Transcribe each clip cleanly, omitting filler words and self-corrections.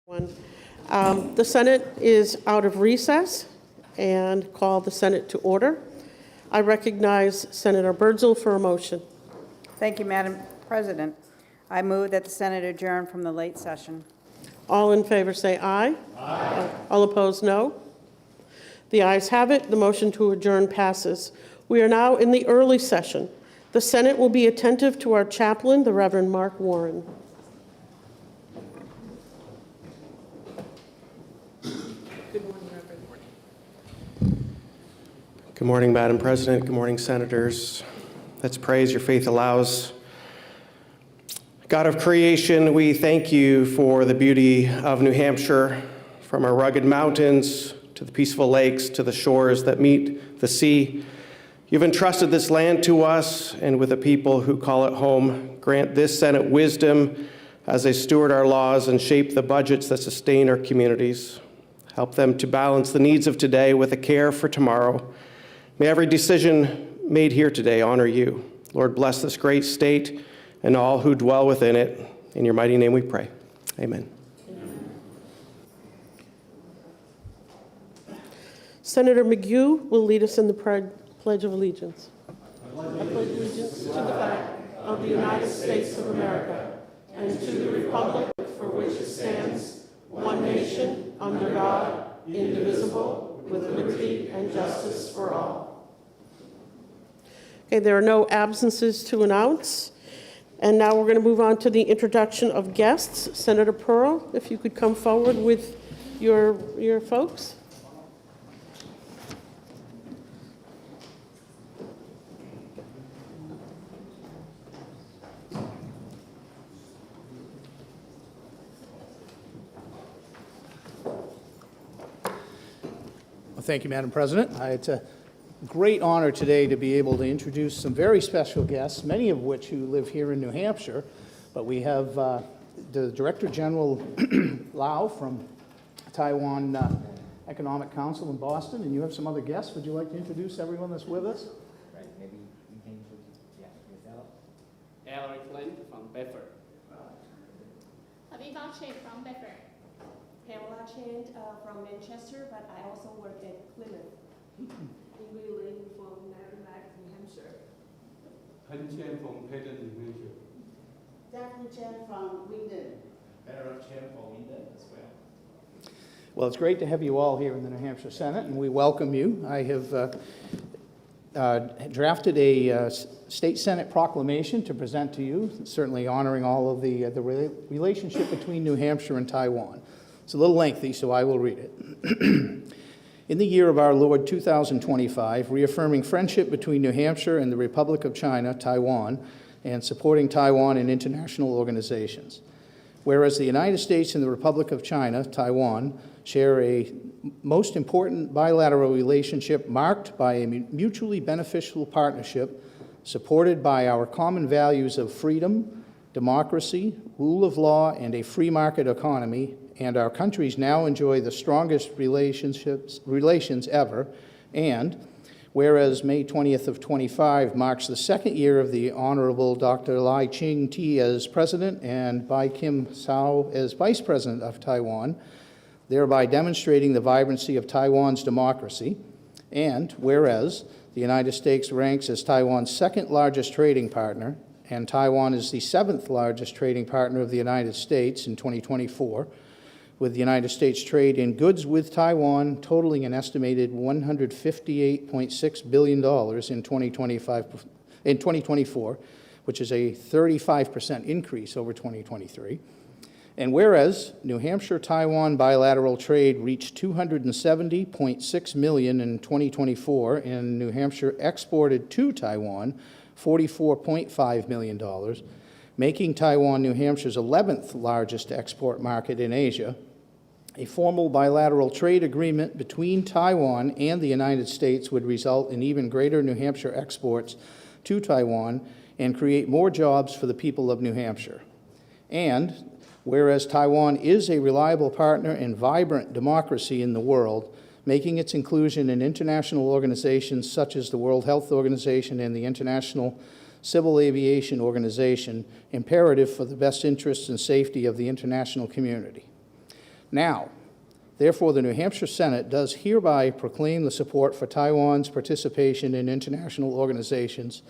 The Senate is out of recess and call the Senate to order. I recognize Senator Birdsell for a motion. Thank you, Madam President. I move that the Senate adjourn from the late session. All in favor say aye. Aye. All opposed, no. The ayes have it. The motion to adjourn passes. We are now in the early session. The Senate will be attentive to our chaplain, the Reverend Mark Warren. Good morning, Madam President. Good morning, Senators. Let's pray as your faith allows. God of creation, we thank you for the beauty of New Hampshire, from our rugged mountains to the peaceful lakes to the shores that meet the sea. You've entrusted this land to us, and with the people who call it home, grant this Senate wisdom as they steward our laws and shape the budgets that sustain our communities. Help them to balance the needs of today with a care for tomorrow. May every decision made here today honor you. Lord, bless this great state and all who dwell within it. In your mighty name we pray. Amen. Senator McHugh will lead us in the Pledge of Allegiance. I pledge allegiance to the flag of the United States of America and to the republic for which it stands, one nation, under God, indivisible, with liberty and justice for all. Okay, there are no absences to announce. And now we're going to move on to the introduction of guests. Senator Pearl, if you could come forward with your folks. Thank you, Madam President. It's a great honor today to be able to introduce some very special guests, many of which who live here in New Hampshire. But we have the Director General Lau from Taiwan Economic Council in Boston, and you have some other guests. Would you like to introduce everyone that's with us? Right, maybe you can introduce yourself. Eric Lin from Bedford. Aviva Chen from Bedford. Pamela Chen from Manchester, but I also work at Plymouth. Ingrid Lin from Merrimack, New Hampshire. Han Chen from Paden, New Hampshire. Daphne Chen from Wingdon. Eric Chen from Innis as well. Well, it's great to have you all here in the New Hampshire Senate, and we welcome you. I have drafted a state Senate proclamation to present to you, certainly honoring all of the relationship between New Hampshire and Taiwan. It's a little lengthy, so I will read it. In the year of our Lord 2025, reaffirming friendship between New Hampshire and the Republic of China, Taiwan, and supporting Taiwan in international organizations. Whereas the United States and the Republic of China, Taiwan, share a most important bilateral relationship marked by a mutually beneficial partnership supported by our common values of freedom, democracy, rule of law, and a free market economy, and our countries now enjoy the strongest relations ever, and whereas May 20th of 25 marks the second year of the Honorable Dr. Lai Ching-te as President and Bai Kim-sao as Vice President of Taiwan, thereby demonstrating the vibrancy of Taiwan's democracy, and whereas the United States ranks as Taiwan's second largest trading partner, and Taiwan is the seventh largest trading partner of the United States in 2024, with the United States trade in goods with Taiwan totaling an estimated $158.6 billion in 2024, which is a 35% increase over 2023. And whereas New Hampshire-Taiwan bilateral trade reached $270.6 million in 2024, and New Hampshire exported to Taiwan $44.5 million, making Taiwan, New Hampshire's 11th largest export market in Asia. A formal bilateral trade agreement between Taiwan and the United States would result in even greater New Hampshire exports to Taiwan and create more jobs for the people of New Hampshire. And whereas Taiwan is a reliable partner and vibrant democracy in the world, making its inclusion in international organizations such as the World Health Organization and the International Civil Aviation Organization imperative for the best interests and safety of the international community. Now, therefore, the New Hampshire Senate does hereby proclaim the support for Taiwan's participation in international organizations,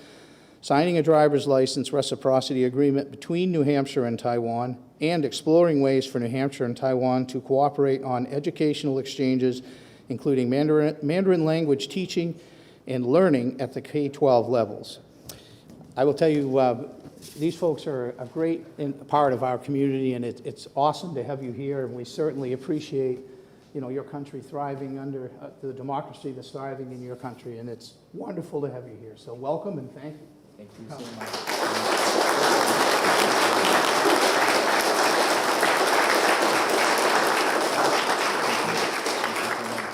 signing a driver's license reciprocity agreement between New Hampshire and Taiwan, and exploring ways for New Hampshire and Taiwan to cooperate on educational exchanges, including Mandarin language teaching and learning at the K-12 levels. I will tell you, these folks are a great part of our community, and it's awesome to have you here, and we certainly appreciate, your country thriving under the democracy that's thriving in your country, and it's wonderful to have you here. So welcome and thank you. Thank you so much.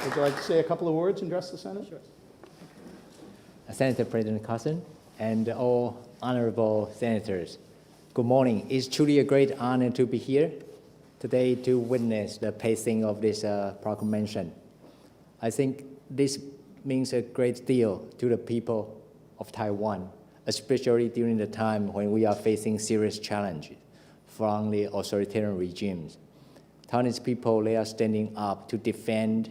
Would you like to say a couple of words and address the Senate? Sure. Senator President Carson and all honorable senators, good morning. It's truly a great honor to be here today to witness the passing of this proclamation. I think this means a great deal to the people of Taiwan, especially during the time when we are facing serious challenges from the authoritarian regimes. Taiwanese people, they are standing up to defend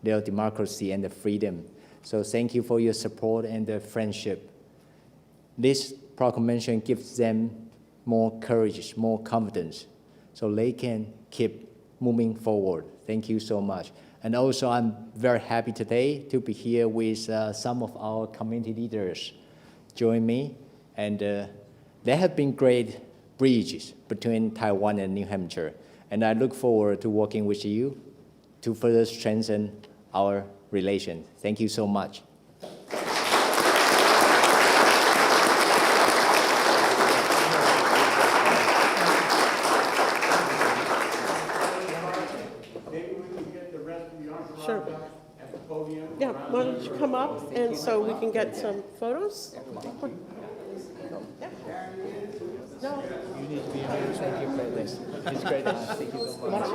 their democracy and the freedom. So thank you for your support and the friendship. This proclamation gives them more courage, more confidence, so they can keep moving forward. Thank you so much. And also, I'm very happy today to be here with some of our community leaders join me. And there have been great bridges between Taiwan and New Hampshire. And I look forward to working with you to further strengthen our relations. Thank you so much. Sure. Yeah, why don't you come up and so we can get some photos? No. You need to be here. Thank you for this. It's great. Thank you so much.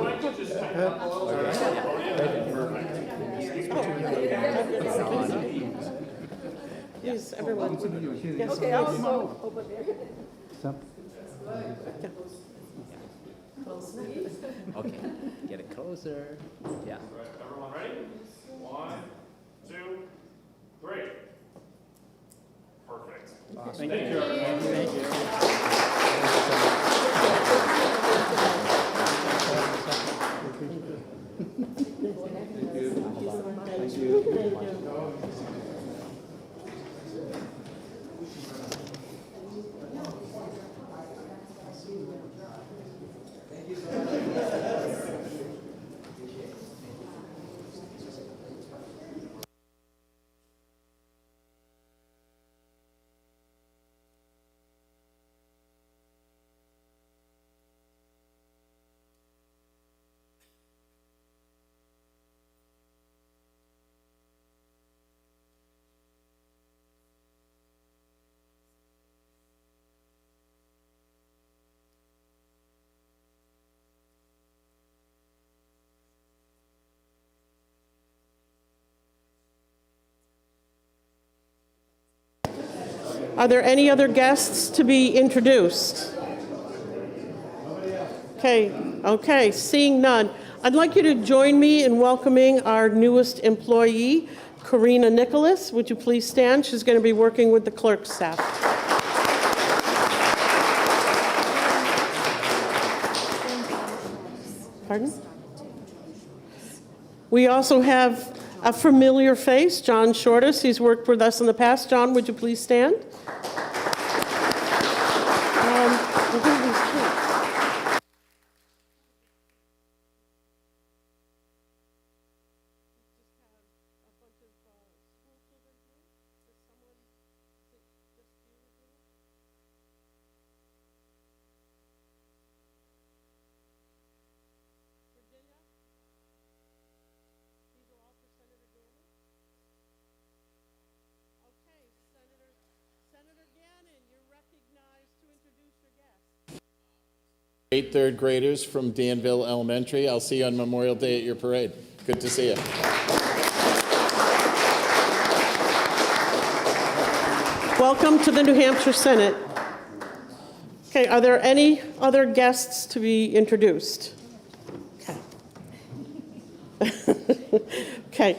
Yes, everyone. Yes, Okay, I'll go over there. Okay, get it closer. Yeah. Everyone ready? 1, 2, 3. Perfect. Thank you. Thank you. Thank you. Are there any other guests to be introduced? Okay, seeing none. I'd like you to join me in welcoming our newest employee, Karina Nicholas. Would you please stand? She's going to be working with the clerk staff. Pardon? We also have a familiar face, John Shortis. He's worked with us in the past. John, would you please stand? Eight third graders from Danville Elementary. I'll see you on Memorial Day at your parade. Good to see you. Welcome to the New Hampshire Senate. Okay, are there any other guests to be introduced? Okay. Okay,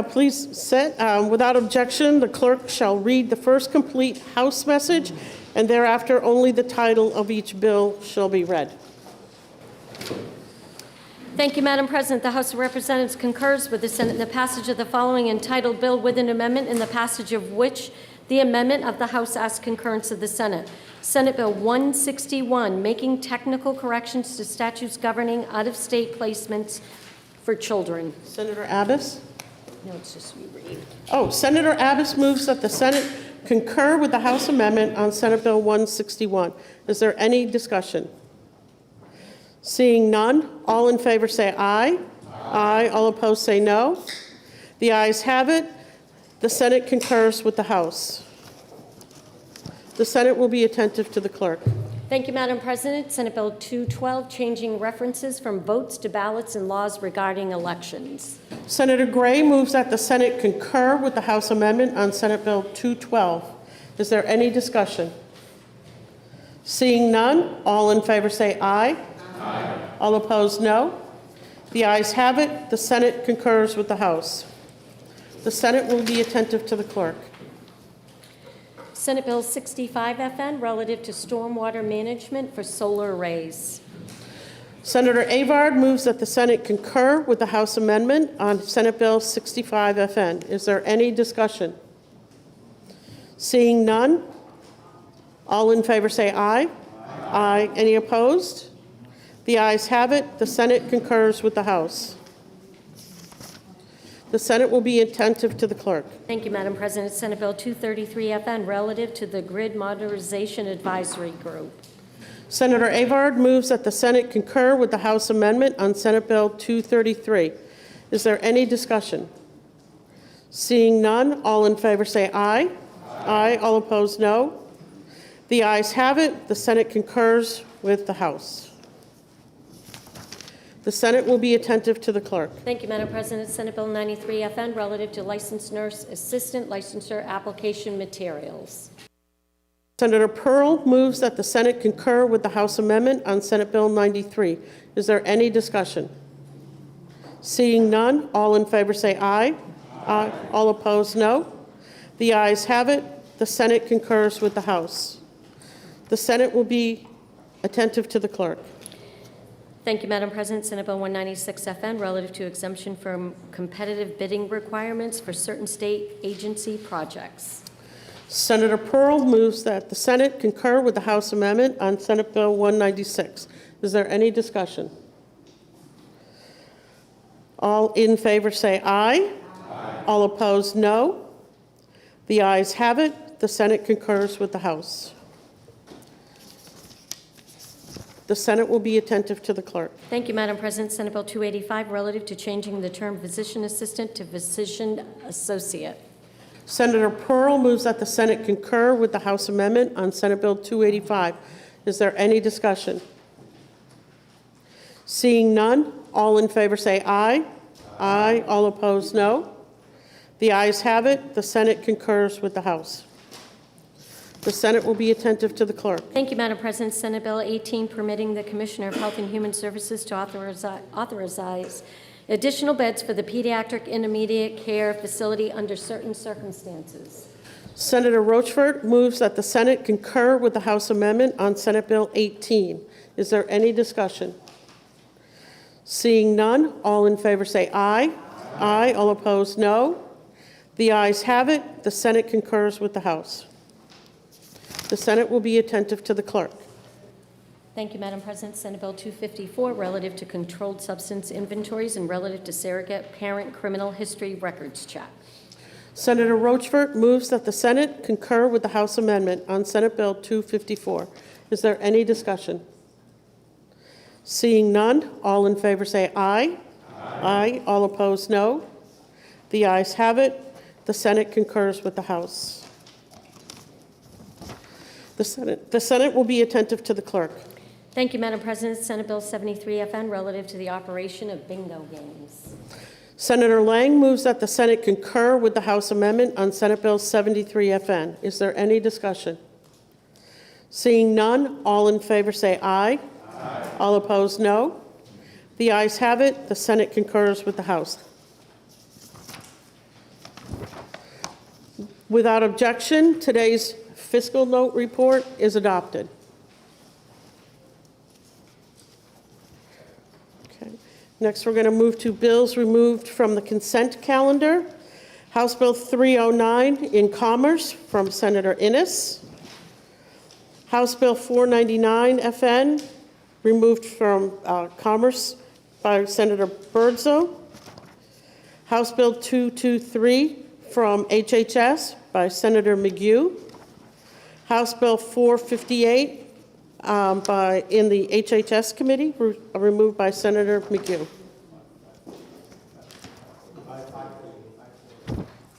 please sit. Without objection, the clerk shall read the first complete House message, and thereafter only the title of each bill shall be read. Thank you, Madam President. The House of Representatives concurs with the Senate in the passage of the following entitled bill with an amendment, in the passage of which the amendment of the House asks concurrence of the Senate. Senate Bill 161, making technical corrections to statutes governing out-of-state placements for children. Senator Abbas? No, it's just you read. Oh, Senator Abbas moves that the Senate concur with the House amendment on Senate Bill 161. Is there any discussion? Seeing none, all in favor say aye. Aye. All opposed say no. The ayes have it. The Senate concurs with the House. The Senate will be attentive to the clerk. Thank you, Madam President. Senate Bill 212, changing references from votes to ballots and laws regarding elections. Senator Gray moves that the Senate concur with the House amendment on Senate Bill 212. Is there any discussion? Seeing none, all in favor say aye. Aye. All opposed, no. The ayes have it. The Senate concurs with the House. The Senate will be attentive to the clerk. Senate Bill 65 FN, relative to stormwater management for solar arrays. Senator Avard moves that the Senate concur with the House amendment on Senate Bill 65 FN. Is there any discussion? Seeing none, all in favor say aye. Aye. Any opposed? The ayes have it. The Senate concurs with the House. The Senate will be attentive to the clerk. Thank you, Madam President. Senate Bill 233 FN, relative to the Grid Modernization Advisory Group. Senator Avard moves that the Senate concur with the House amendment on Senate Bill 233. Is there any discussion? Seeing none, all in favor say aye. Aye. All opposed, no. The ayes have it. The Senate concurs with the House. The Senate will be attentive to the clerk. Thank you, Madam President. Senate Bill 93 FN, relative to licensed nurse assistant licensure application materials. Senator Pearl moves that the Senate concur with the House amendment on Senate Bill 93. Is there any discussion? Seeing none, all in favor say aye. Aye. All opposed, no. The ayes have it. The Senate concurs with the House. The Senate will be attentive to the clerk. Thank you, Madam President. Senate Bill 196 FN, relative to exemption from competitive bidding requirements for certain state agency projects. Senator Pearl moves that the Senate concur with the House amendment on Senate Bill 196. Is there any discussion? All in favor say aye. Aye. All opposed, no. The ayes have it. The Senate concurs with the House. The Senate will be attentive to the clerk. Thank you, Madam President. Senate Bill 285, relative to changing the term physician assistant to physician associate. Senator Pearl moves that the Senate concur with the House amendment on Senate Bill 285. Is there any discussion? Seeing none, all in favor say aye. Aye. All opposed, no. The ayes have it. The Senate concurs with the House. The Senate will be attentive to the clerk. Thank you, Madam President. Senate Bill 18, permitting the Commissioner of Health and Human Services to authorize additional beds for the pediatric intermediate care facility under certain circumstances. Senator Rochford moves that the Senate concur with the House amendment on Senate Bill 18. Is there any discussion? Seeing none, all in favor say aye. Aye. All opposed, no. The ayes have it. The Senate concurs with the House. The Senate will be attentive to the clerk. Thank you, Madam President. Senate Bill 254, relative to controlled substance inventories and relative to surrogate parent criminal history records check. Senator Rochford moves that the Senate concur with the House amendment on Senate Bill 254. Is there any discussion? Seeing none, all in favor say aye. Aye. All opposed, no. The ayes have it. The Senate concurs with the House. The Senate will be attentive to the clerk. Thank you, Madam President. Senate Bill 73 FN, relative to the operation of bingo games. Senator Lang moves that the Senate concur with the House amendment on Senate Bill 73 FN. Is there any discussion? Seeing none, all in favor say aye. Aye. All opposed, no. The ayes have it. The Senate concurs with the House. Without objection, today's fiscal note report is adopted. Okay. Next, we're going to move to bills removed from the consent calendar. House Bill 309 in Commerce from Senator Innis. House Bill 499 FN removed from Commerce by Senator Birdsell. House Bill 223 from HHS by Senator McGue. House Bill 458 in the HHS committee removed by Senator McGue.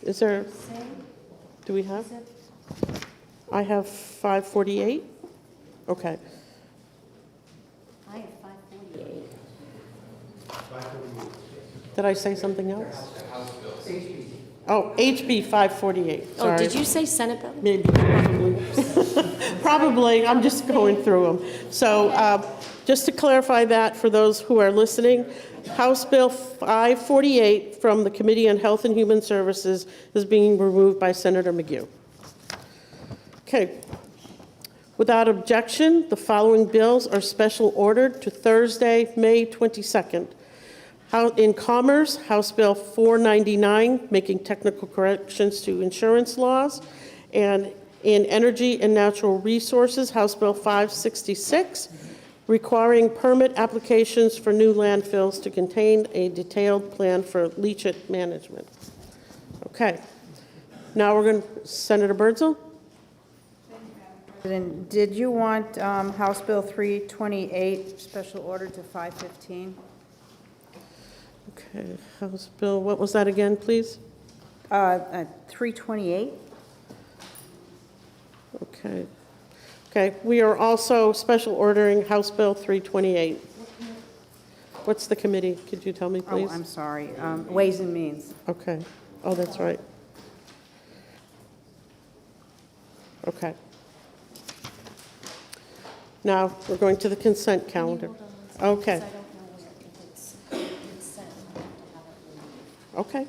Is there, do we have? I have 548. Okay. I have 548. Did I say something else? Oh, HB 548. Oh, Sorry. did you say Senate bill? Maybe, probably. Probably, I'm just going through them. So just to clarify that for those who are listening, House Bill 548 from the Committee on Health and Human Services is being removed by Senator McGue. Okay. Without objection, the following bills are special ordered to Thursday, May 22nd. In Commerce, House Bill 499, making technical corrections to insurance laws. And in Energy and Natural Resources, House Bill 566, requiring permit applications for new landfills to contain a detailed plan for leachate management. Okay. Now we're going to, Senator Birdsell? President, did you want House Bill 328 special order to 515? Okay, House Bill, what was that again, please? 328? Okay. Okay, we are also special ordering House Bill 328. What's the committee? Could you tell me, please? Oh, I'm sorry. Ways and Means. Okay. Oh, that's right. Okay. Now, we're going to the consent calendar. Okay. Okay.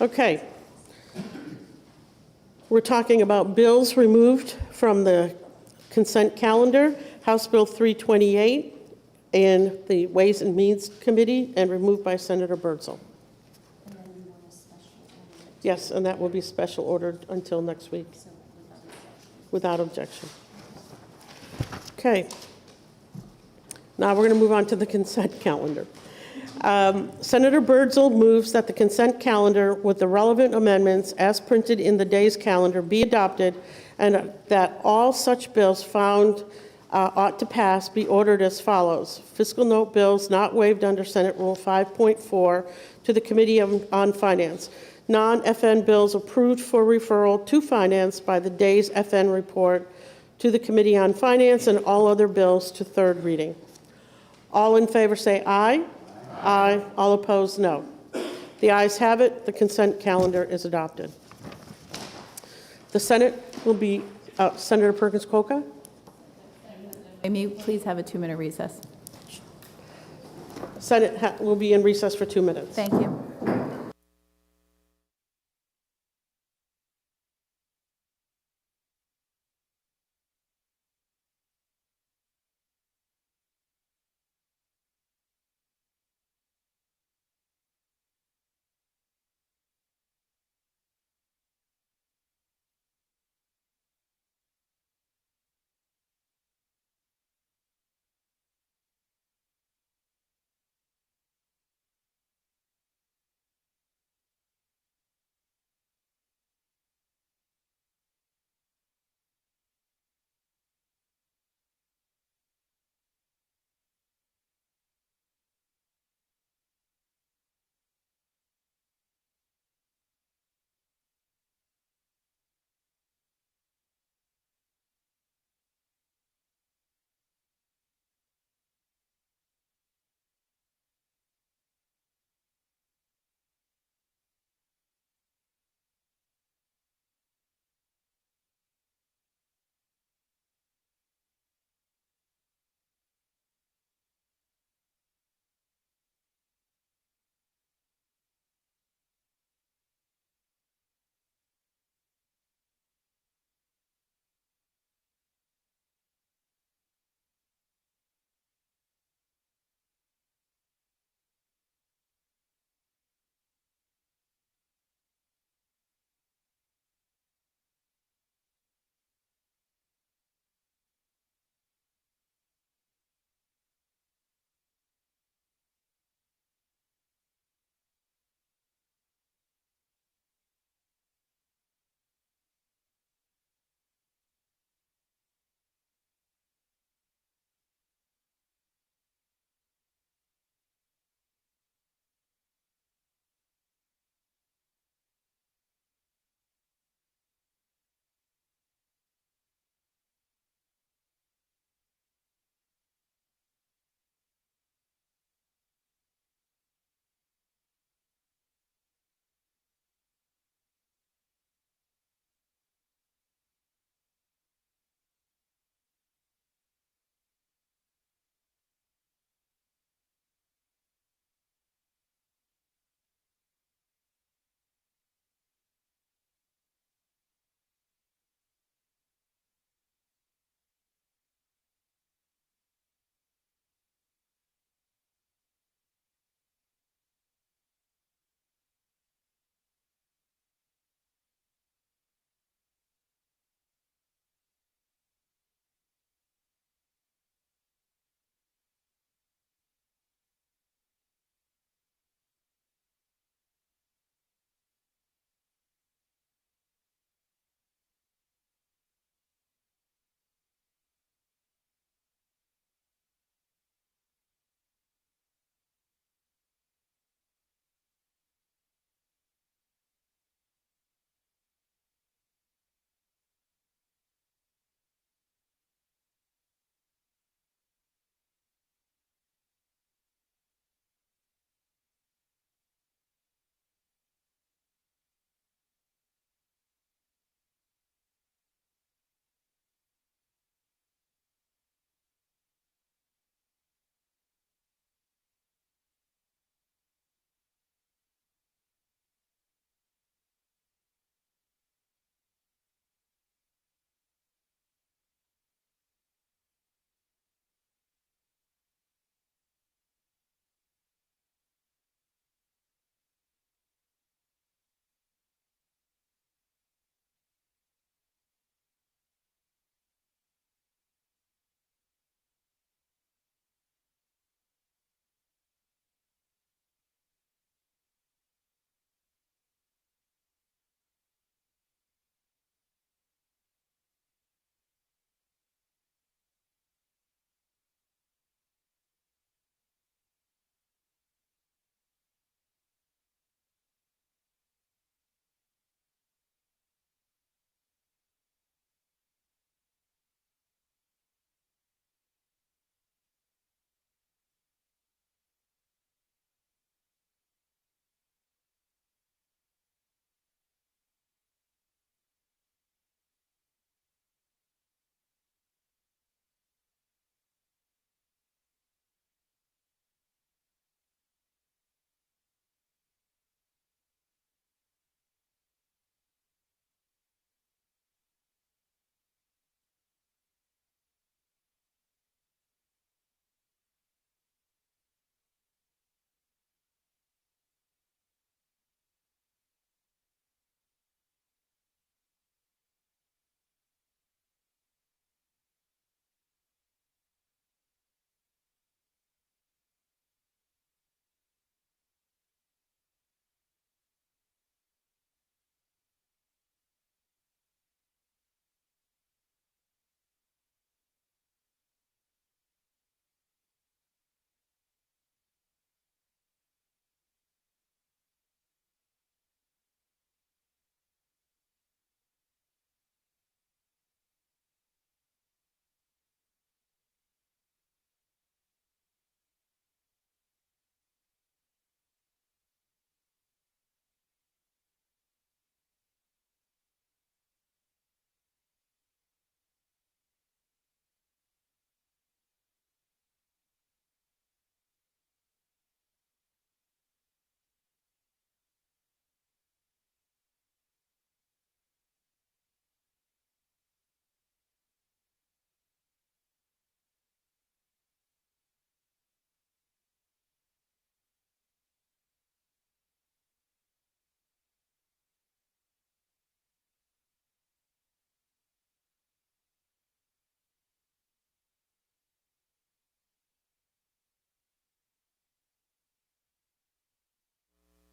Okay. We're talking about bills removed from the consent calendar. House Bill 328 in the Ways and Means Committee and removed by Senator Birdsell. Yes, and that will be special ordered until next week. Without objection. Okay. Now we're going to move on to the consent calendar. Senator Birdsell moves that the consent calendar with the relevant amendments as printed in the day's calendar be adopted and that all such bills found ought to pass be ordered as follows. Fiscal note bills not waived under Senate Rule 5.4 to the Committee on Finance. Non-FN bills approved for referral to Finance by the day's FN report to the Committee on Finance and all other bills to third reading. All in favor say aye. Aye. All opposed, no. The ayes have it. The consent calendar is adopted. The Senate will be Senator Perkins-Coca. May you please have a 2-minute recess? Senate will be in recess for 2 minutes. Thank you.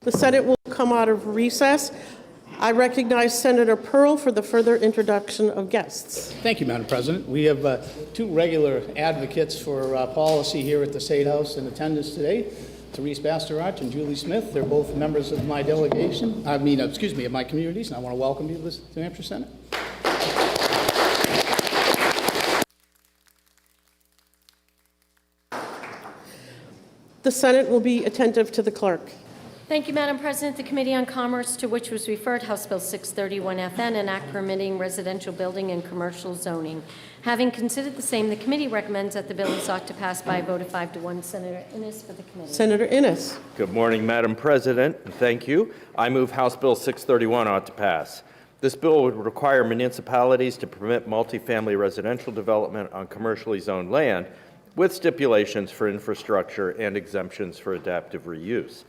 The Senate will come out of recess. I recognize Senator Pearl for the further introduction of guests. Thank you, Madam President. We have two regular advocates for policy here at the State House in attendance today, Therese Bastarach and Julie Smith. They're both members of my delegation, of my communities, and I want to welcome you to the New Hampshire Senate. The Senate will be attentive to the clerk. Thank you, Madam President. The Committee on Commerce, to which was referred House Bill 631FN, an act permitting residential building and commercial zoning. Having considered the same, the committee recommends that the bill is sought to pass by a vote of 5 to 1. Senator Innis for the committee. Senator Innis. Good morning, Madam President, and thank you. I move House Bill 631 ought to pass. This bill would require municipalities to permit multifamily residential development on commercially zoned land with stipulations for infrastructure and exemptions for adaptive reuse.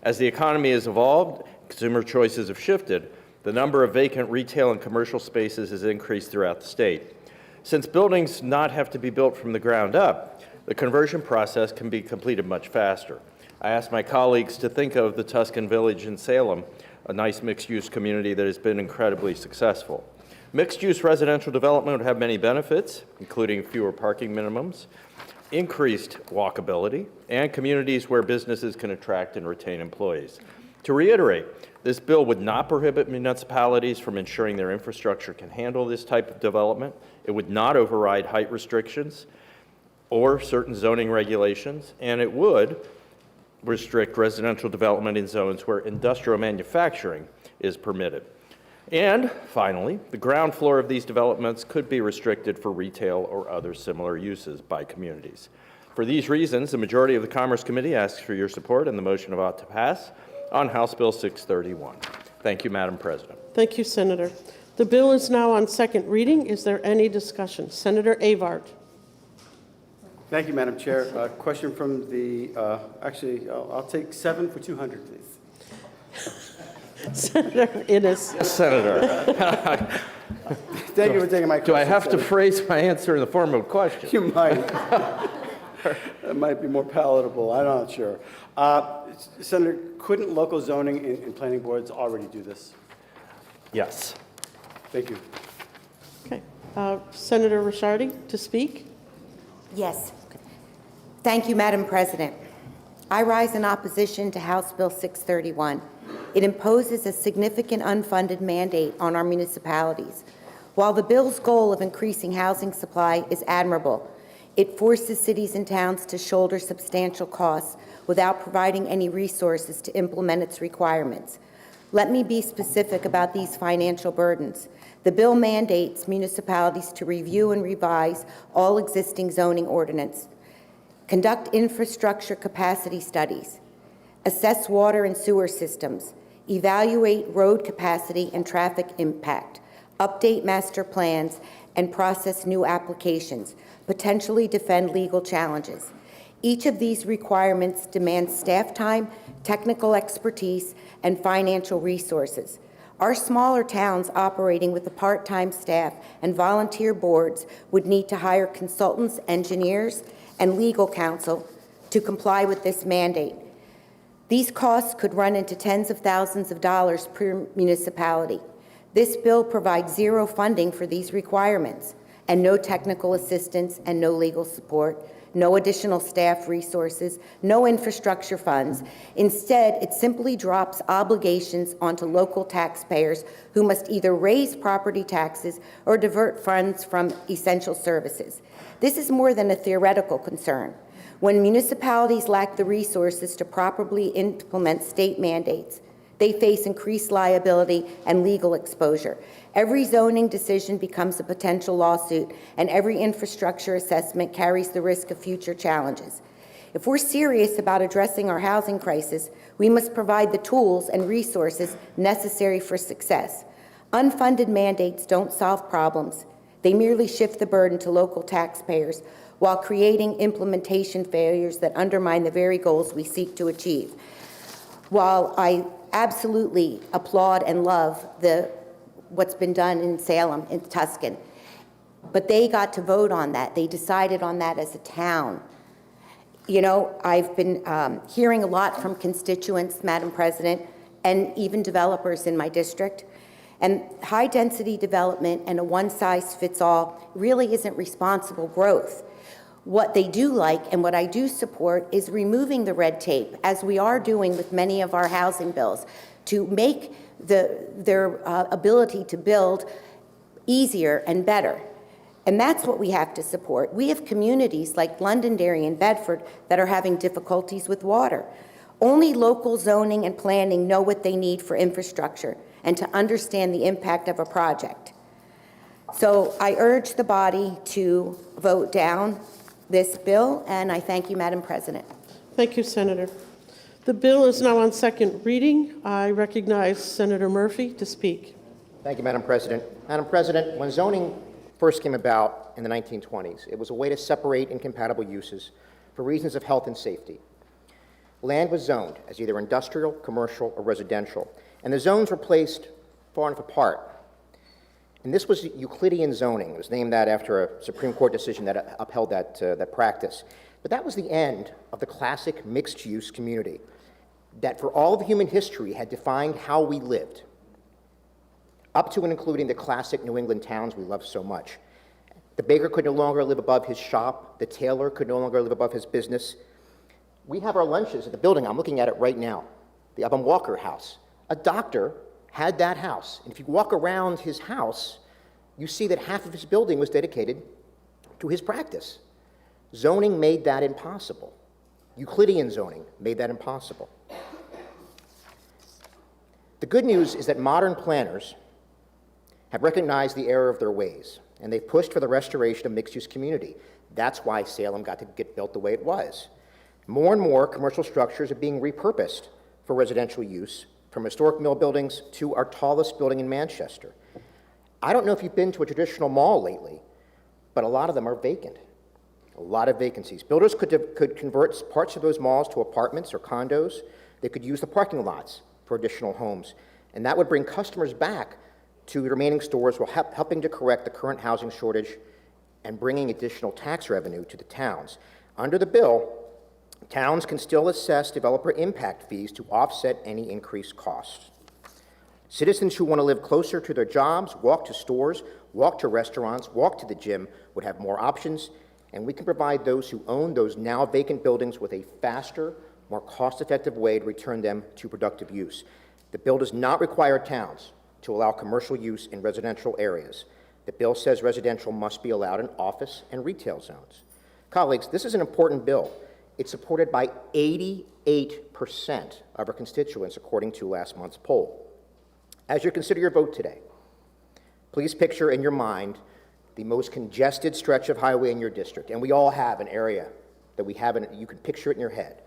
As the economy has evolved, consumer choices have shifted, the number of vacant retail and commercial spaces has increased throughout the state. Since buildings not have to be built from the ground up, the conversion process can be completed much faster. I asked my colleagues to think of the Tuscan Village in Salem, a nice mixed-use community that has been incredibly successful. Mixed-use residential development would have many benefits, including fewer parking minimums, increased walkability, and communities where businesses can attract and retain employees. To reiterate, this bill would not prohibit municipalities from ensuring their infrastructure can handle this type of development. It would not override height restrictions or certain zoning regulations, and it would restrict residential development in zones where industrial manufacturing is permitted. And finally, the ground floor of these developments could be restricted for retail or other similar uses by communities. For these reasons, the majority of the Commerce Committee asks for your support and the motion of ought to pass on House Bill 631. Thank you, Madam President. Thank you, Senator. The bill is now on second reading. Is there any discussion? Senator Avard. Thank you, Madam Chair. Question from the, I'll take 7 for 200, please. Senator Innis. Yes, Senator. Thank you for taking my question. Do I have to Senator. phrase my answer in the form of a question? You might. It might be more palatable. I'm not sure. Senator, couldn't local zoning and planning boards already do this? Yes. Thank you. Okay. Senator Ricciardi to speak. Yes. Thank you, Madam President. I rise in opposition to House Bill 631. It imposes a significant unfunded mandate on our municipalities. While the bill's goal of increasing housing supply is admirable, it forces cities and towns to shoulder substantial costs without providing any resources to implement its requirements. Let me be specific about these financial burdens. The bill mandates municipalities to review and revise all existing zoning ordinances, conduct infrastructure capacity studies, assess water and sewer systems, evaluate road capacity and traffic impact, update master plans, and process new applications, potentially defend legal challenges. Each of these requirements demands staff time, technical expertise, and financial resources. Our smaller towns operating with a part-time staff and volunteer boards would need to hire consultants, engineers, and legal counsel to comply with this mandate. These costs could run into tens of thousands of dollars per municipality. This bill provides zero funding for these requirements, and no technical assistance and no legal support, no additional staff resources, no infrastructure funds. Instead, it simply drops obligations onto local taxpayers who must either raise property taxes or divert funds from essential services. This is more than a theoretical concern. When municipalities lack the resources to properly implement state mandates, they face increased liability and legal exposure. Every zoning decision becomes a potential lawsuit, and every infrastructure assessment carries the risk of future challenges. If we're serious about addressing our housing crisis, we must provide the tools and resources necessary for success. Unfunded mandates don't solve problems. They merely shift the burden to local taxpayers while creating implementation failures that undermine the very goals we seek to achieve. While I absolutely applaud and love what's been done in Salem, in Tuscan, but they got to vote on that. They decided on that as a town. You know, I've been hearing a lot from constituents, Madam President, and even developers in my district. And high-density development and a one-size-fits-all really isn't responsible growth. What they do like, and what I do support, is removing the red tape, as we are doing with many of our housing bills, to make their ability to build easier and better. And that's what we have to support. We have communities like Londonderry and Bedford that are having difficulties with water. Only local zoning and planning know what they need for infrastructure and to understand the impact of a project. So I urge the body to vote down this bill, and I thank you, Madam President. Thank you, Senator. The bill is now on second reading. I recognize Senator Murphy to speak. Thank you, Madam President. Madam President, when zoning first came about in the 1920s, it was a way to separate incompatible uses for reasons of health and safety. Land was zoned as either industrial, commercial, or residential, and the zones were placed far enough apart. And this was Euclidean zoning. It was named that after a Supreme Court decision that upheld that practice. But that was the end of the classic mixed-use community that for all of human history had defined how we lived, up to and including the classic New England towns we love so much. The baker could no longer live above his shop. The tailor could no longer live above his business. We have our lunches at the building. I'm looking at it right now, the Upham Walker House. A doctor had that house. And if you walk around his house, you see that half of his building was dedicated to his practice. Zoning made that impossible. Euclidean zoning made that impossible. The good news is that modern planners have recognized the error of their ways, and they've pushed for the restoration of mixed-use community. That's why Salem got to get built the way it was. More and more commercial structures are being repurposed for residential use, from historic mill buildings to our tallest building in Manchester. I don't know if you've been to a traditional mall lately, but a lot of them are vacant. A lot of vacancies. Builders could convert parts of those malls to apartments or condos. They could use the parking lots for additional homes, and that would bring customers back to the remaining stores while helping to correct the current housing shortage and bringing additional tax revenue to the towns. Under the bill, towns can still assess developer impact fees to offset any increased costs. Citizens who want to live closer to their jobs, walk to stores, walk to restaurants, walk to the gym would have more options, and we can provide those who own those now vacant buildings with a faster, more cost-effective way to return them to productive use. The bill does not require towns to allow commercial use in residential areas. The bill says residential must be allowed in office and retail zones. Colleagues, this is an important bill. It's supported by 88% of our constituents, according to last month's poll. As you consider your vote today, please picture in your mind the most congested stretch of highway in your district, and we all have an area that we have, you can picture it in your head.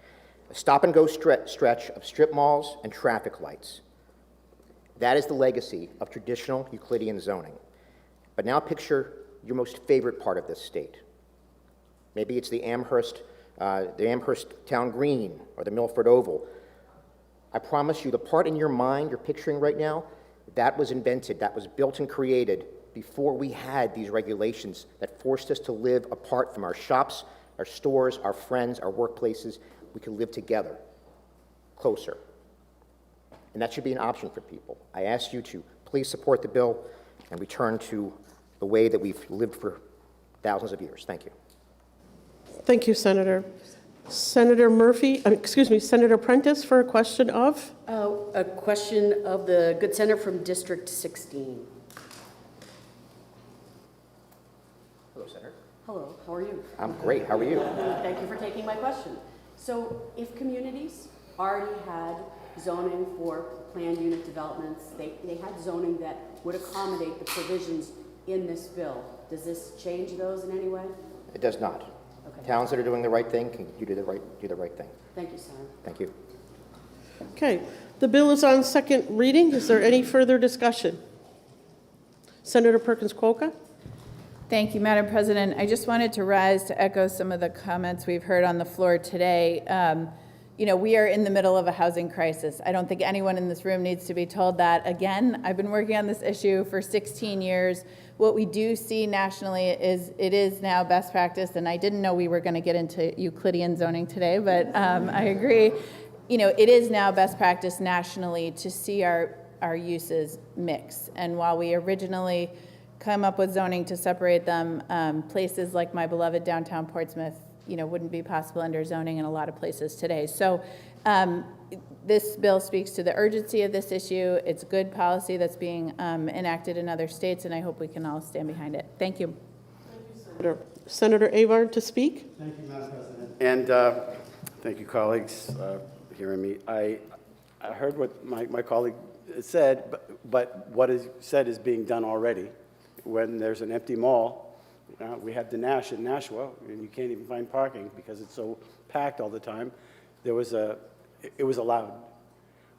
A stop-and-go stretch of strip malls and traffic lights. That is the legacy of traditional Euclidean zoning. But now picture your most favorite part of this state. Maybe it's the Amherst Town Green or the Milford Oval. I promise you, the part in your mind you're picturing right now, that was invented, that was built and created before we had these regulations that forced us to live apart from our shops, our stores, our friends, our workplaces. We could live together, closer. And that should be an option for people. I ask you to please support the bill and return to the way that we've lived for thousands of years. Thank you. Thank you, Senator. Senator Prentice for a question of? A question of the good senator from District 16. Hello, Senator. Hello, how are you? I'm great. How are you? Thank you for taking my question. So if communities already had zoning for planned unit developments, they had zoning that would accommodate the provisions in this bill, does this change those in any way? It does not. Okay. Towns that are doing the right thing can do the right thing. Thank you, Senator. Thank you. Okay, the bill is on second reading. Is there any further discussion? Senator Perkins-Coker. Thank you, Madam President. I just wanted to rise to echo some of the comments we've heard on the floor today. we are in the middle of a housing crisis. I don't think anyone in this room needs to be told that again. I've been working on this issue for 16 years. What we do see nationally is it is now best practice, and I didn't know we were going to get into Euclidean zoning today, but I agree. It is now best practice nationally to see our uses mix. And while we originally come up with zoning to separate them, places like my beloved downtown Portsmouth, wouldn't be possible under zoning in a lot of places today. So this bill speaks to the urgency of this issue. It's good policy that's being enacted in other states, and I hope we can all stand behind it. Thank you. Senator Avard to speak. Thank you, Madam President. And thank you, colleagues, for hearing me. I heard what my colleague said, but what is said is being done already. When there's an empty mall, we have the Nash in Nashua, and you can't even find parking because it's so packed all the time. It was allowed.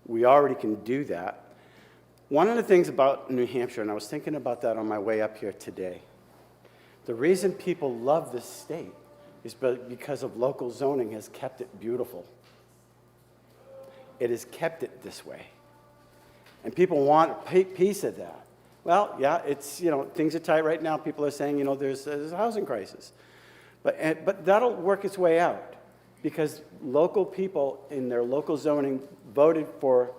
We already can do that. One of the things about New Hampshire, and I was thinking about that on my way up here today, the reason people love this state is because of local zoning has kept it beautiful. It has kept it this way. And people want a piece of that. Well, yeah, it's, things are tight right now. People are saying, there's a housing crisis. But that'll work its way out because local people in their local zoning voted for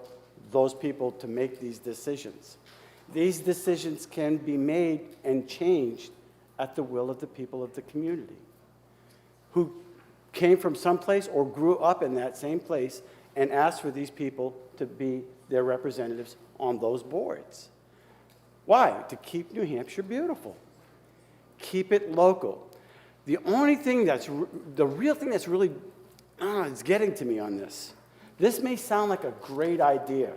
those people to make these decisions. These decisions can be made and changed at the will of the people of the community who came from someplace or grew up in that same place and asked for these people to be their representatives on those boards. Why? To keep New Hampshire beautiful. Keep it local. The real thing that's really it's getting to me on this. This may sound like a great idea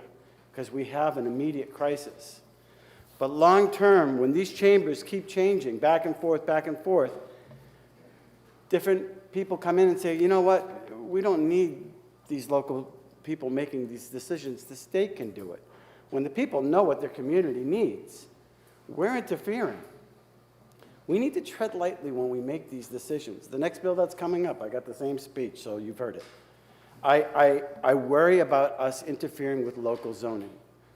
because we have an immediate crisis. But long term, when these chambers keep changing back and forth, different people come in and say, you know what, we don't need these local people making these decisions. The state can do it. When the people know what their community needs, we're interfering. We need to tread lightly when we make these decisions. The next bill that's coming up, I got the same speech, so you've heard it. I worry about us interfering with local zoning.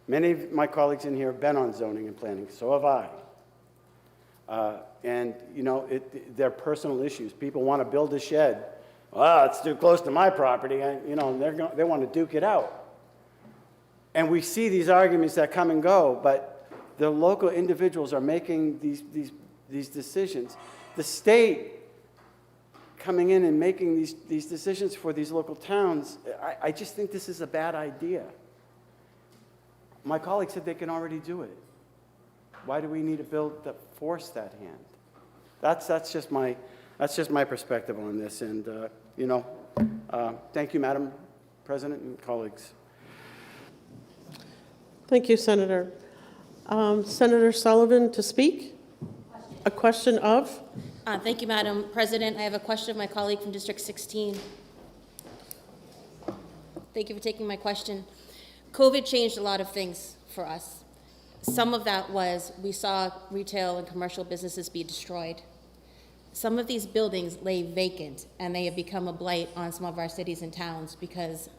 Many of my colleagues in here have been on zoning and planning, so have I. They're personal issues. People want to build a shed. Well, it's too close to my property, and they want to duke it out. And we see these arguments that come and go, but the local individuals are making these decisions. The state coming in and making these decisions for these local towns, I just think this is a bad idea. My colleague said they can already do it. Why do we need a bill that force that hand? That's just my perspective on this. And thank you, Madam President and colleagues. Thank you, Senator. Senator Sullivan to speak. A question of? Thank you, Madam President. I have a question of my colleague from District 16. Thank you for taking my question. COVID changed a lot of things for us. Some of that was we saw retail and commercial businesses be destroyed. Some of these buildings lay vacant, and they have become a blight on some of our cities and towns because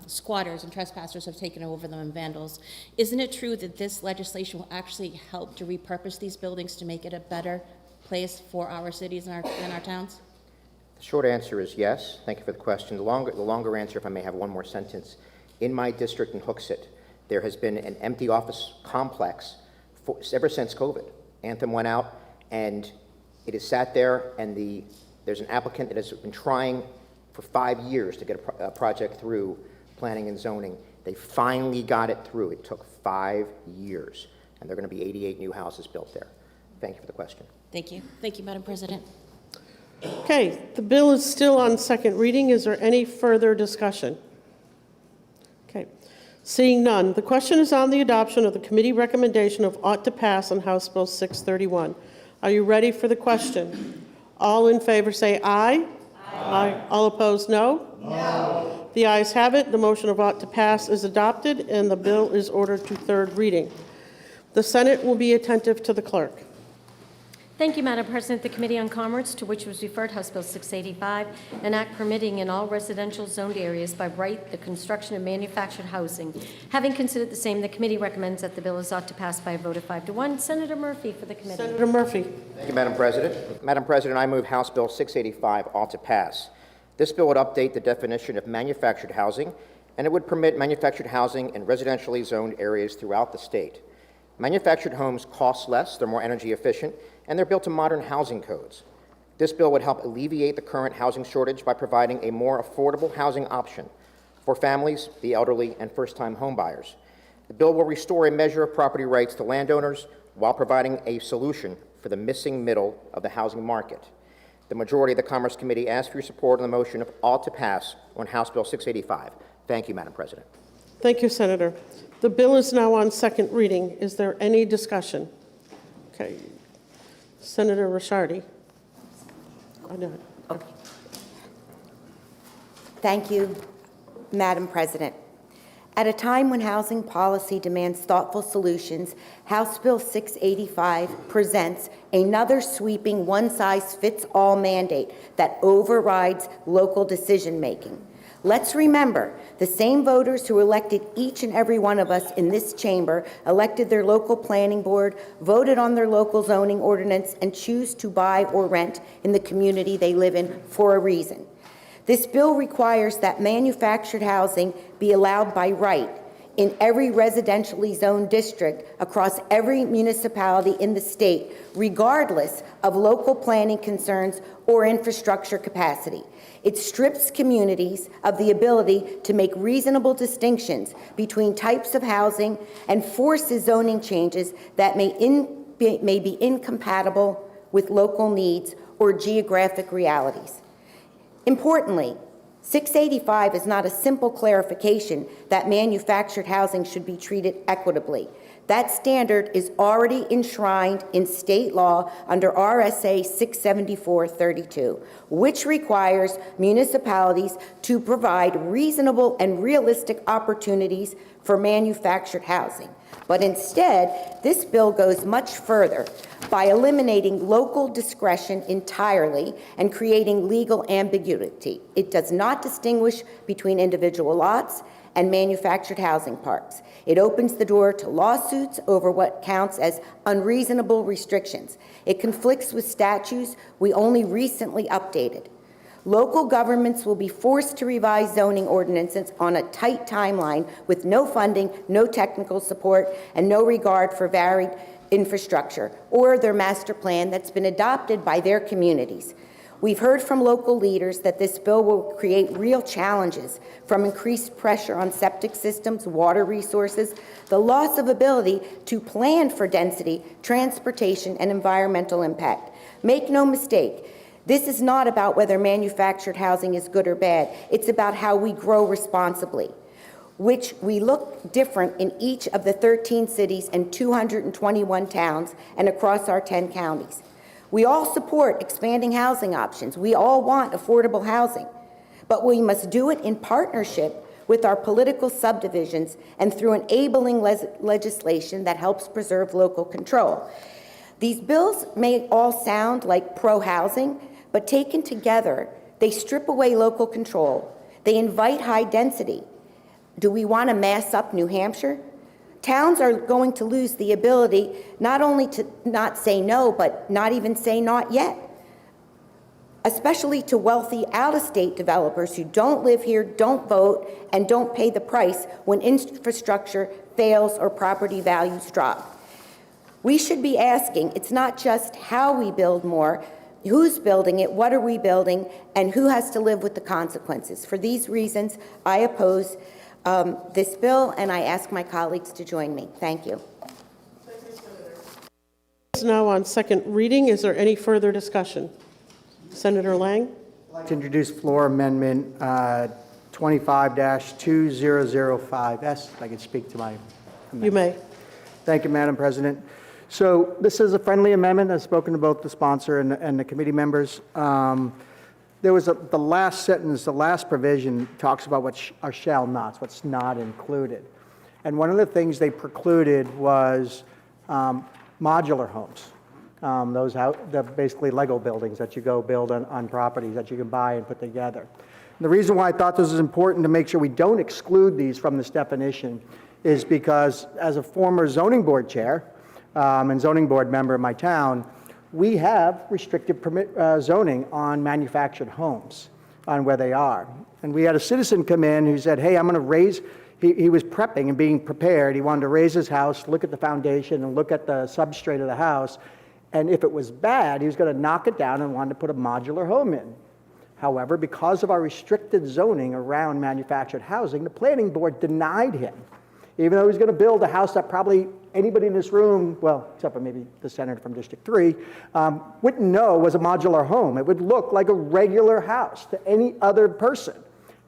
squatters and trespassers have taken over them and vandals. Isn't it true that this legislation will actually help to repurpose these buildings to make it a better place for our cities and our towns? The short answer is yes. Thank you for the question. The longer answer, if I may have one more sentence. In my district in Hooksett, there has been an empty office complex ever since COVID. Anthem went out, and it has sat there, and there's an applicant that has been trying for 5 years to get a project through planning and zoning. They finally got it through. It took 5 years, and there are going to be 88 new houses built there. Thank you for the question. Thank you. Thank you, Madam President. Okay, the bill is still on second reading. Is there any further discussion? Okay, seeing none, the question is on the adoption of the committee recommendation of ought to pass on House Bill 631. Are you ready for the question? All in favor say aye. Aye. All opposed, no? No. The ayes have it. The motion of ought to pass is adopted, and the bill is ordered to third reading. The Senate will be attentive to the clerk. Thank you, Madam President. The Committee on Commerce, to which was referred House Bill 685, an act permitting in all residential zoned areas by right the construction of manufactured housing. Having considered the same, the committee recommends that the bill is ought to pass by a vote of 5 to 1. Senator Murphy for the committee. Senator Murphy. Thank you, Madam President. Madam President, I move House Bill 685 ought to pass. This bill would update the definition of manufactured housing, and it would permit manufactured housing in residentially zoned areas throughout the state. Manufactured homes cost less, they're more energy efficient, and they're built to modern housing codes. This bill would help alleviate the current housing shortage by providing a more affordable housing option for families, the elderly, and first-time homebuyers. The bill will restore a measure of property rights to landowners while providing a solution for the missing middle of the housing market. The majority of the Commerce Committee asks for your support on the motion of ought to pass on House Bill 685. Thank you, Madam President. Thank you, Senator. The bill is now on second reading. Is there any discussion? Okay. Senator Ricciardi. Okay. Thank you, Madam President. At a time when housing policy demands thoughtful solutions, House Bill 685 presents another sweeping one-size-fits-all mandate that overrides local decision-making. Let's remember, the same voters who elected each and every one of us in this chamber, elected their local planning board, voted on their local zoning ordinance, and choose to buy or rent in the community they live in for a reason. This bill requires that manufactured housing be allowed by right in every residentially zoned district across every municipality in the state, regardless of local planning concerns or infrastructure capacity. It strips communities of the ability to make reasonable distinctions between types of housing and forces zoning changes that may be incompatible with local needs or geographic realities. Importantly, 685 is not a simple clarification that manufactured housing should be treated equitably. That standard is already enshrined in state law under RSA 674-32, which requires municipalities to provide reasonable and realistic opportunities for manufactured housing. But instead, this bill goes much further by eliminating local discretion entirely and creating legal ambiguity. It does not distinguish between individual lots and manufactured housing parks. It opens the door to lawsuits over what counts as unreasonable restrictions. It conflicts with statutes we only recently updated. Local governments will be forced to revise zoning ordinances on a tight timeline with no funding, no technical support, and no regard for varied infrastructure or their master plan that's been adopted by their communities. We've heard from local leaders that this bill will create real challenges, from increased pressure on septic systems, water resources, the loss of ability to plan for density, transportation, and environmental impact. Make no mistake, this is not about whether manufactured housing is good or bad. It's about how we grow responsibly, which we look different in each of the 13 cities and 221 towns and across our 10 counties. We all support expanding housing options. We all want affordable housing, but we must do it in partnership with our political subdivisions and through enabling legislation that helps preserve local control. These bills may all sound like pro-housing, but taken together, they strip away local control. They invite high density. Do we want to mass up New Hampshire? Towns are going to lose the ability not only to not say no, but not even say not yet, especially to wealthy out-of-state developers who don't live here, don't vote, and don't pay the price when infrastructure fails or property values drop. We should be asking, it's not just how we build more, who's building it, what are we building, and who has to live with the consequences. For these reasons, I oppose this bill, and I ask my colleagues to join me. Thank you. It's now on second reading. Is there any further discussion? Senator Lang. I'd like to introduce floor amendment 25-2005S. If I could speak to my amendment. You may. Thank you, Madam President. So this is a friendly amendment. I've spoken to both the sponsor and the committee members. There was the last sentence, the last provision talks about what are shall nots, what's not included. And one of the things they precluded was modular homes. the basically Lego buildings that you go build on properties that you can buy and put together. And the reason why I thought this is important to make sure we don't exclude these from this definition is because as a former zoning board chair and zoning board member in my town, we have restricted permit zoning on manufactured homes, on where they are. And we had a citizen come in who said, hey, I'm going to raise, he was prepping and being prepared. He wanted to raise his house, look at the foundation and look at the substrate of the house. And if it was bad, he was going to knock it down and wanted to put a modular home in. However, because of our restricted zoning around manufactured housing, the planning board denied him. Even though he was going to build a house that probably anybody in this room, well, except for maybe the senator from District 3, wouldn't know was a modular home. It would look like a regular house to any other person.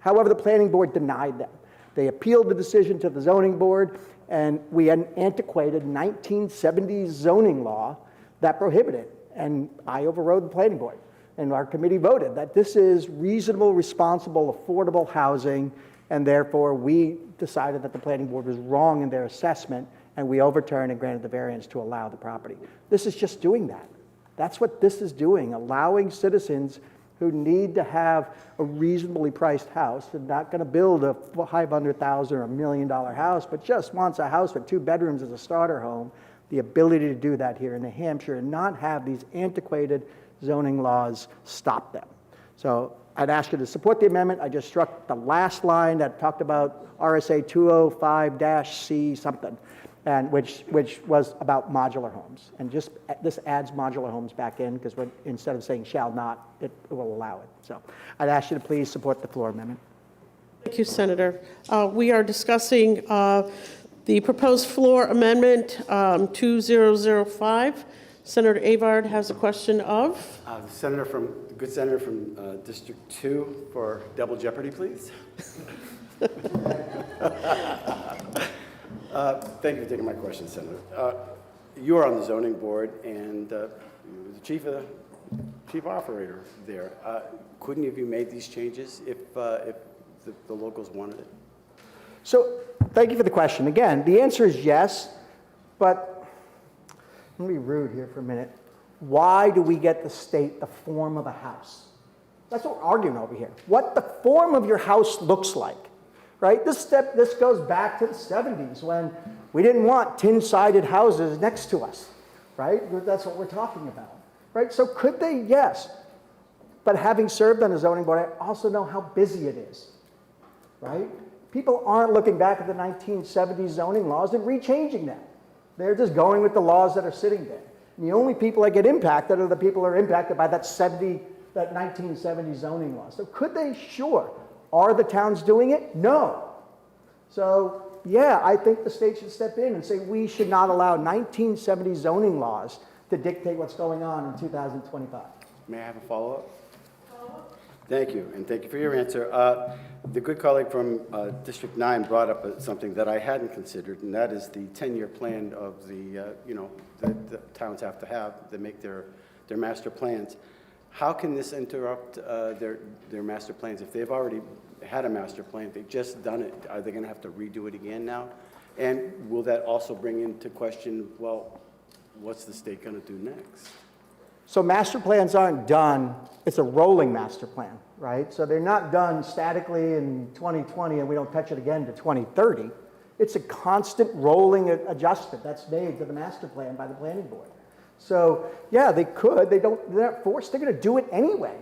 However, the planning board denied them. They appealed the decision to the zoning board, and we had an antiquated 1970s zoning law that prohibited it. And I overrode the planning board. And our committee voted that this is reasonable, responsible, affordable housing, and therefore we decided that the planning board was wrong in their assessment, and we overturned and granted the variance to allow the property. This is just doing that. That's what this is doing, allowing citizens who need to have a reasonably priced house. They're not going to build a $500,000 or $1 million house, but just wants a house with 2 bedrooms as a starter home, the ability to do that here in New Hampshire and not have these antiquated zoning laws stop them. So I'd ask you to support the amendment. I just struck the last line that talked about RSA 205-C something, and which was about modular homes. And just this adds modular homes back in because instead of saying shall not, it will allow it. So I'd ask you to please support the floor amendment. Thank you, Senator. We are discussing the proposed floor amendment 2005. Senator Avard has a question of? The good senator from District 2 for double jeopardy, please. Thank you for taking my question, Senator. You are on the zoning board and you're the chief operator there. Couldn't you have made these changes if the locals wanted it? So thank you for the question. Again, the answer is yes, but let me be rude here for a minute. Why do we get to state the form of a house? That's what we're arguing over here. What the form of your house looks like, right? This goes back to the 70s when we didn't want tin-sided houses next to us, right? That's what we're talking about, right? So could they? Yes. But having served on the zoning board, I also know how busy it is, right? People aren't looking back at the 1970s zoning laws and rechanging them. They're just going with the laws that are sitting there. And the only people that get impacted are the people who are impacted by that 1970 zoning law. So could they? Sure. Are the towns doing it? No. So yeah, I think the state should step in and say we should not allow 1970 zoning laws to dictate what's going on in 2025. May I have a follow-up? Thank you, and thank you for your answer. The good colleague from District 9 brought up something that I hadn't considered, and that is the 10-year plan of the towns have to make their master plans. How can this interrupt their master plans? If they've already had a master plan, they've just done it, are they going to have to redo it again now? And will that also bring into question, well, what's the state going to do next? So master plans aren't done, it's a rolling master plan, right? So they're not done statically in 2020 and we don't touch it again to 2030. It's a constant rolling adjustment that's made to the master plan by the planning board. So yeah, they could, they're not forced, they're gonna do it anyway.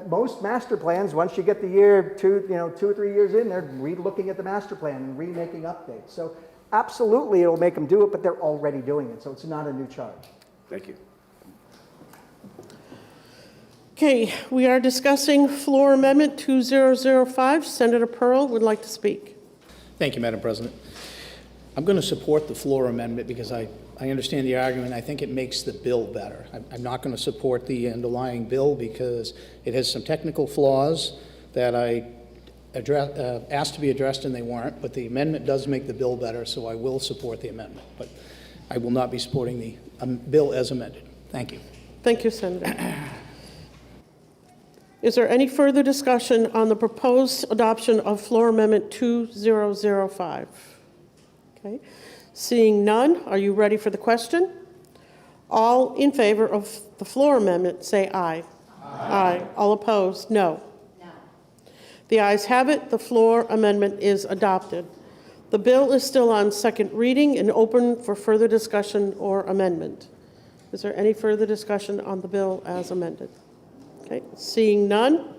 Most master plans, once you get the year 2 or 3 years in, they're re-looking at the master plan and remaking updates. So absolutely it'll make them do it, but they're already doing it, so it's not a new charge. Thank you. Okay, we are discussing floor amendment 2005. Senator Pearl would like to speak. Thank you, Madam President. I'm going to support the floor amendment because I understand the argument. I think it makes the bill better. I'm not going to support the underlying bill because it has some technical flaws that I asked to be addressed and they weren't, but the amendment does make the bill better, so I will support the amendment. But I will not be supporting the bill as amended. Thank you. Thank you, Senator. Is there any further discussion on the proposed adoption of floor amendment 2005? Okay. Seeing none, are you ready for the question? All in favor of the floor amendment, say aye. Aye. All opposed, no. The ayes have it. The floor amendment is adopted. The bill is still on second reading and open for further discussion or amendment. Is there any further discussion on the bill as amended? Okay, seeing none.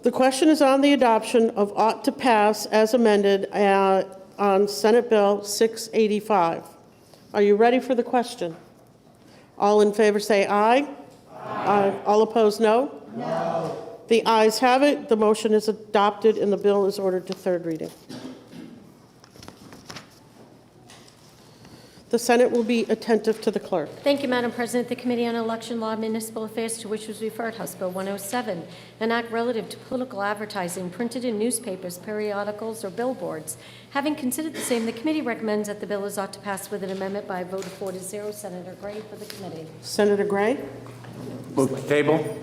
The question is on the adoption of ought to pass as amended on Senate Bill 685. Are you ready for the question? All in favor say aye. Aye. All opposed, no? No. The ayes have it. The motion is adopted and the bill is ordered to third reading. The Senate will be attentive to the clerk. Thank you, Madam President. The Committee on Election Law and Municipal Affairs, to which was referred House Bill 107, an act relative to political advertising printed in newspapers, periodicals, or billboards. Having considered the same, the committee recommends that the bill is ought to pass with an amendment by a vote of 4-0. Senator Gray for the committee. Senator Gray? Move to table.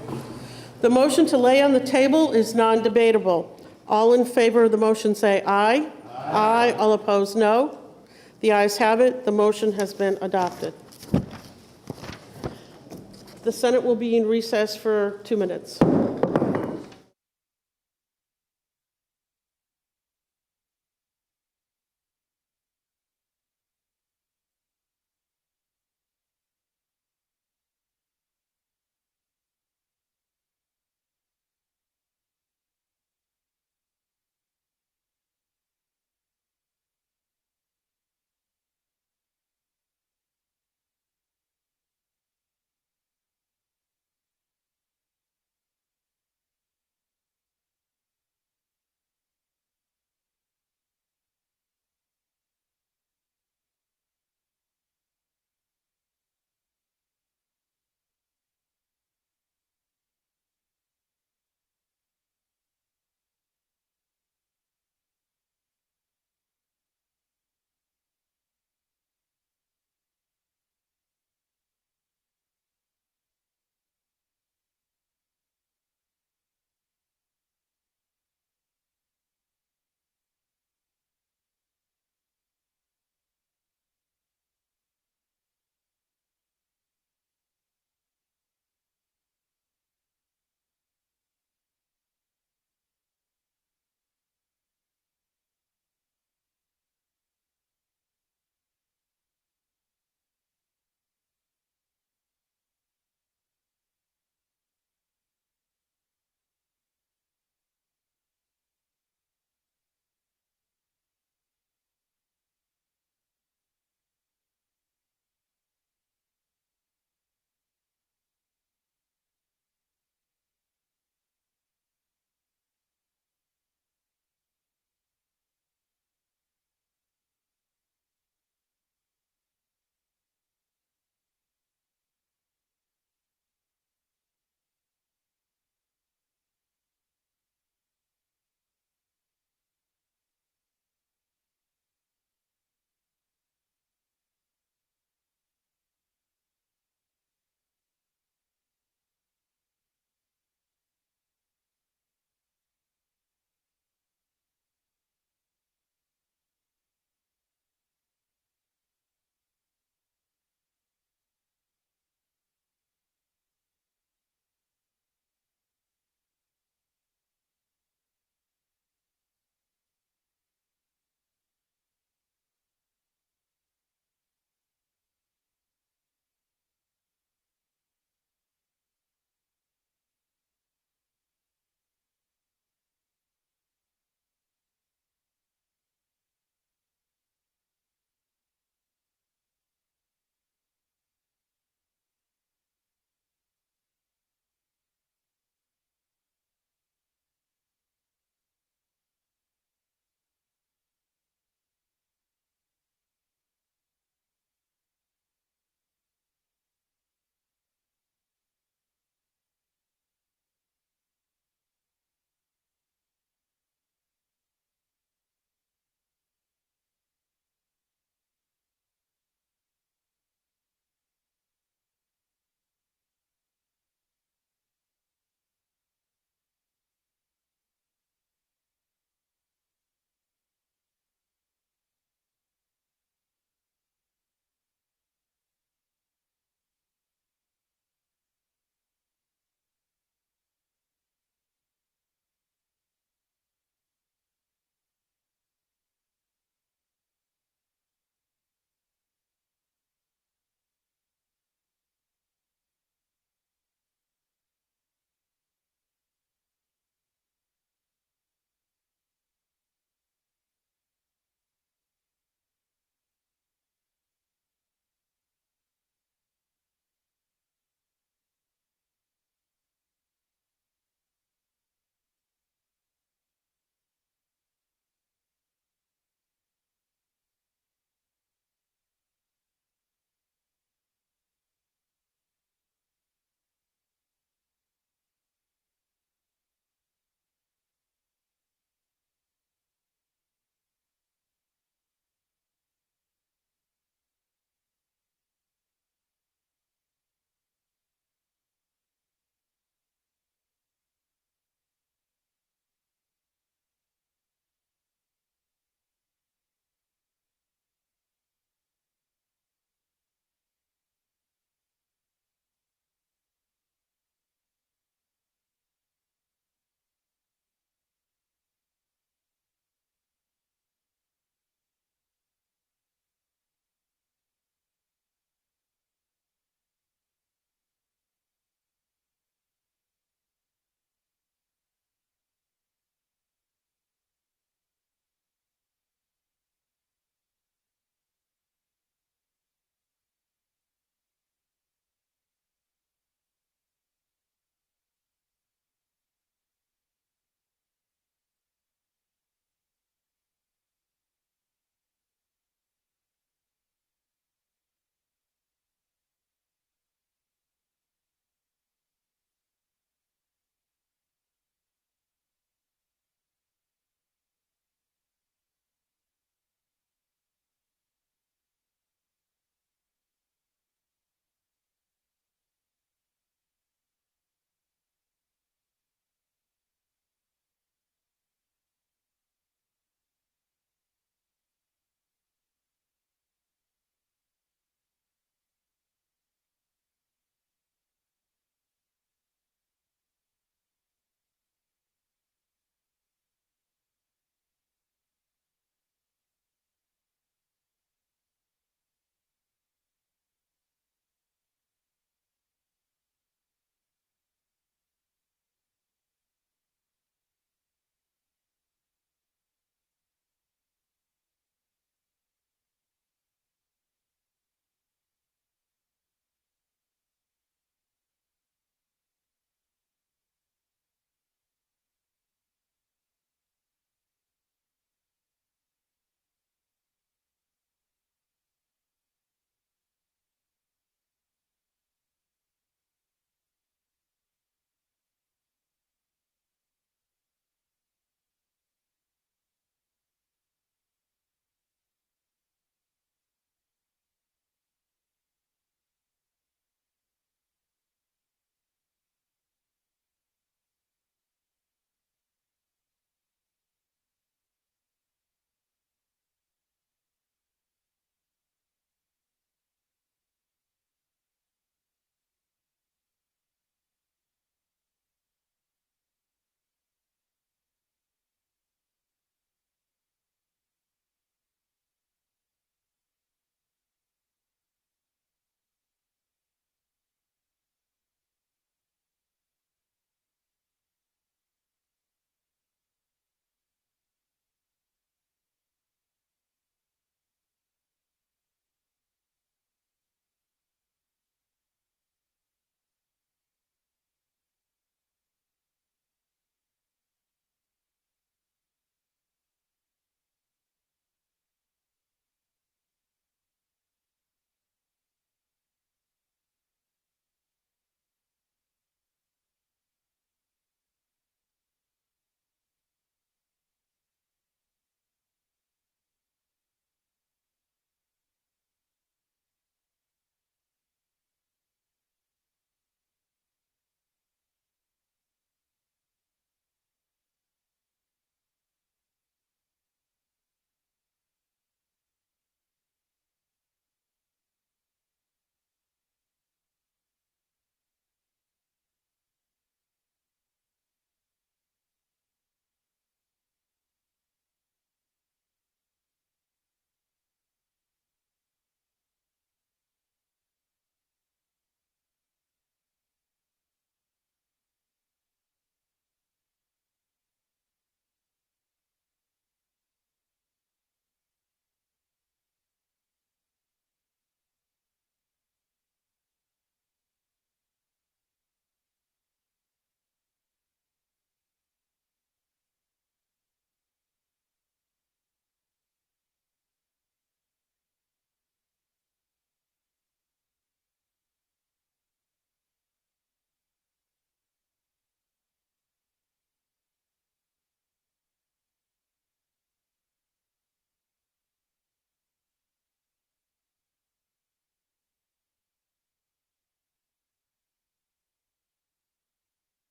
The motion to lay on the table is non-debatable. All in favor of the motion say aye. Aye. All opposed, no. The ayes have it. The motion has been adopted. The Senate will be in recess for 2 minutes.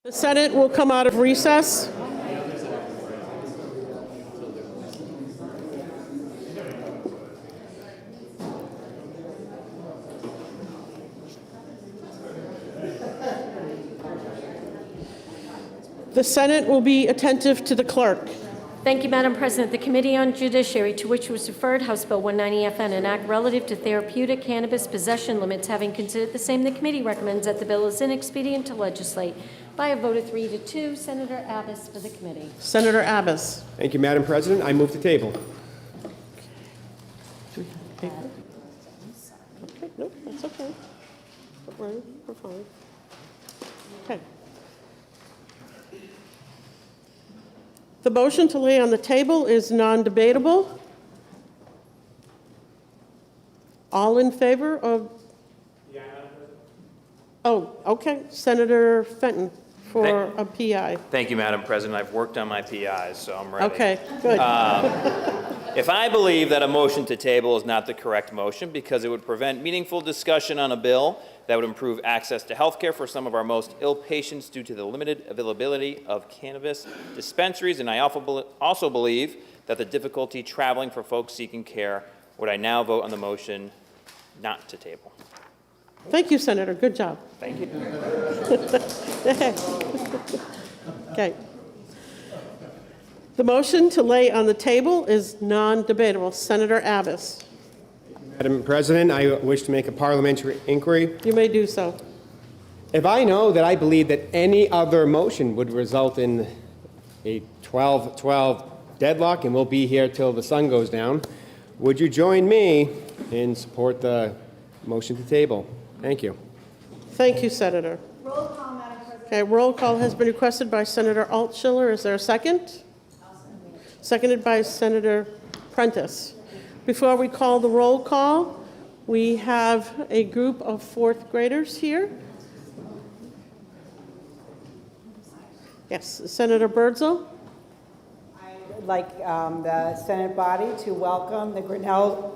The Senate will come out of recess. The Senate will be attentive to the clerk. Thank you, Madam President. The Committee on Judiciary, to which was referred House Bill 190FN, an act relative to therapeutic cannabis possession limits, having considered the same, the committee recommends that the bill is inexpedient to legislate. By a vote of 3 to 2, Senator Abbas for the committee. Senator Abbas. Thank you, Madam President. I move to table. Okay, nope, that's okay. Don't worry, we're fine. Okay. The motion to lay on the table is non-debatable. All in favor of? Oh, okay. Senator Fenton for a PI. Thank you, Madam President. I've worked on my PIs, so I'm ready. Okay, good. If I believe that a motion to table is not the correct motion because it would prevent meaningful discussion on a bill that would improve access to health care for some of our most ill patients due to the limited availability of cannabis dispensaries, and I also believe that the difficulty traveling for folks seeking care, would I now vote on the motion not to table? Thank you, Senator. Good job. Thank you. Okay. The motion to lay on the table is non-debatable. Senator Abbas. Madam President, I wish to make a parliamentary inquiry. You may do so. If I know that I believe that any other motion would result in a 12-12 deadlock and we'll be here till the sun goes down, would you join me in support the motion to table? Thank you. Thank you, Senator. Roll call, Madam President. Okay, roll call has been requested by Senator Altschiller. Is there a second? Seconded by Senator Prentice. Before we call the roll call, we have a group of fourth graders here. Yes, Senator Birdsell. I would like the Senate body to welcome the Grinnell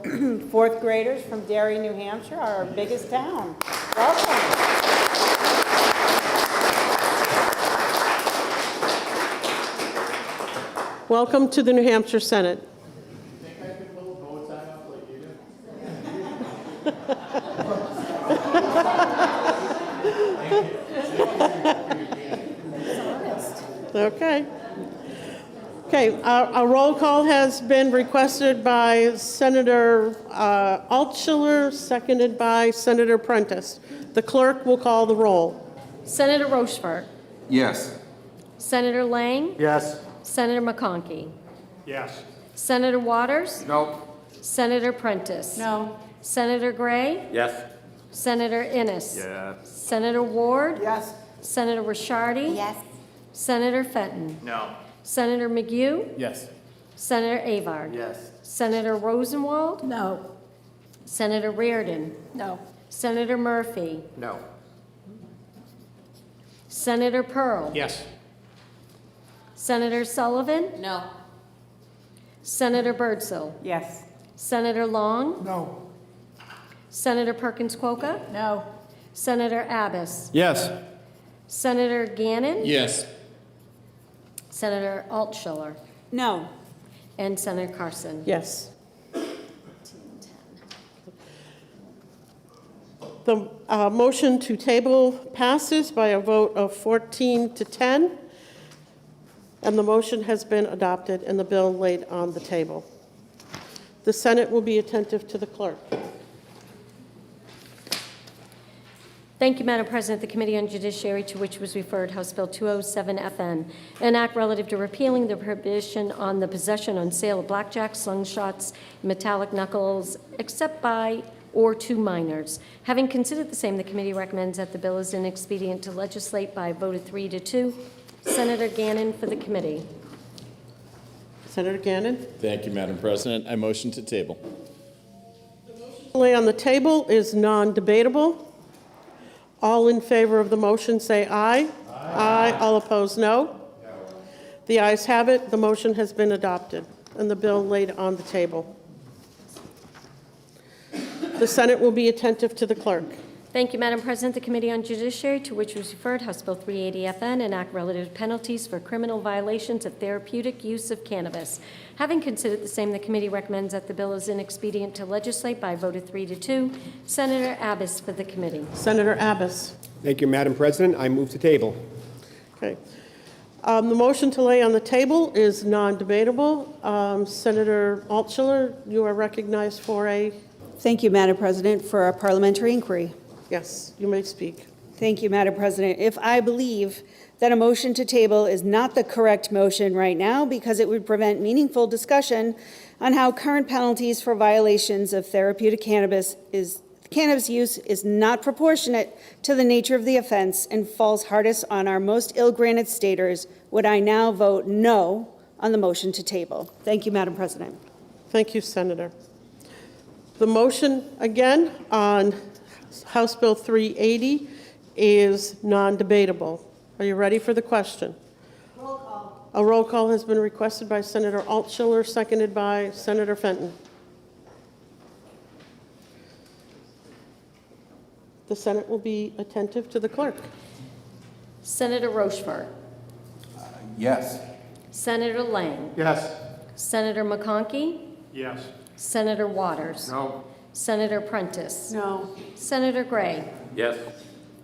fourth graders from Derry, New Hampshire, our biggest town. Welcome. Welcome to the New Hampshire Senate. Okay. Okay, a roll call has been requested by Senator Altschiller, seconded by Senator Prentice. The clerk will call the roll. Senator Rochefort. Yes. Senator Lang. Yes. Senator McConkey. Yes. Senator Waters. No. Senator Prentice. No. Senator Gray. Yes. Senator Innis. Yes. Senator Ward. Yes. Senator Rishardi. Yes. Senator Fenton. No. Senator McGue. Yes. Senator Avard. Yes. Senator Rosenwald. No. Senator Reardon. No. Senator Murphy. No. Senator Pearl. Yes. Senator Sullivan. No. Senator Birdsell. Yes. Senator Long. No. Senator Perkins Quokka. No. Senator Abbas. Yes. Senator Gannon. Yes. Senator Altschiller. No. And Senator Carson. Yes. The motion to table passes by a vote of 14 to 10, and the motion has been adopted and the bill laid on the table. The Senate will be attentive to the clerk. Thank you, Madam President. The Committee on Judiciary, to which was referred House Bill 207FN, an act relative to repealing the prohibition on the possession and sale of blackjack, slingshots, and metallic knuckles, except by or to minors. Having considered the same, the committee recommends that the bill is inexpedient to legislate by a vote of 3 to 2. Senator Gannon for the committee. Senator Gannon. Thank you, Madam President. I motion to table. Lay on the table is non-debatable. All in favor of the motion say aye. Aye. All opposed, no. The ayes have it. The motion has been adopted and the bill laid on the table. The Senate will be attentive to the clerk. Thank you, Madam President. The Committee on Judiciary, to which was referred, House Bill 380FN, enact relative penalties for criminal violations of therapeutic use of cannabis. Having considered the same, the committee recommends that the bill is inexpedient to legislate by a vote of 3 to 2. Senator Abbas for the committee. Senator Abbas. Thank you, Madam President. I move to table. Okay. The motion to lay on the table is non-debatable. Senator Altshuler, you are recognized for a... Thank you, Madam President, for a parliamentary inquiry. Yes, you may speak. Thank you, Madam President. If I believe that a motion to table is not the correct motion right now because it would prevent meaningful discussion on how current penalties for violations of therapeutic cannabis use is not proportionate to the nature of the offense and falls hardest on our most ill-granted staters, would I now vote no on the motion to table. Thank you, Madam President. Thank you, Senator. The motion, again, on House Bill 380 is non-debatable. Are you ready for the question? Roll call. A roll call has been requested by Senator Altshuler, seconded by Senator Fenton. The Senate will be attentive to the clerk. Senator Rochefort. Yes. Senator Lang. Yes. Senator McConkey. Yes. Senator Waters. No. Senator Prentice. No. Senator Gray. Yes.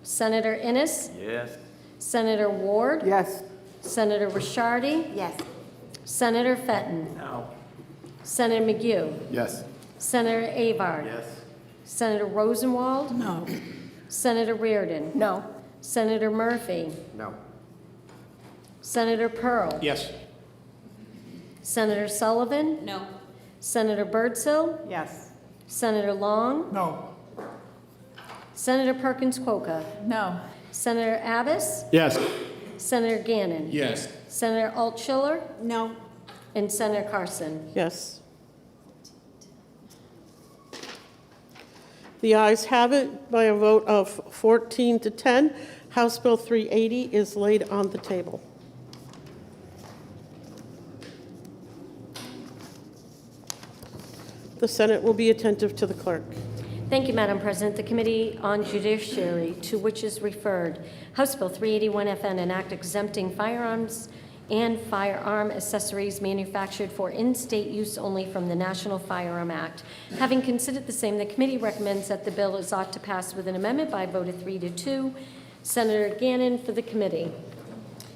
Senator Innis. Yes. Senator Ward. Yes. Senator Rishardi. Yes. Senator Fenton. No. Senator McGue. Yes. Senator Avard. Yes. Senator Rosenwald. No. Senator Reardon. No. Senator Murphy. No. Senator Pearl. Yes. Senator Sullivan. No. Senator Birdsell. Yes. Senator Long. No. Senator Perkins Quokka. No. Senator Abbas. Yes. Senator Gannon. Yes. Senator Altshuler. No. And Senator Carson. Yes. The ayes have it by a vote of 14 to 10. House Bill 380 is laid on the table. The Senate will be attentive to the clerk. Thank you, Madam President. The Committee on Judiciary, to which is referred, House Bill 381FN, an act exempting firearms and firearm accessories manufactured for in-state use only from the National Firearm Act. Having considered the same, the committee recommends that the bill is ought to pass with an amendment by a vote of 3 to 2. Senator Gannon for the committee.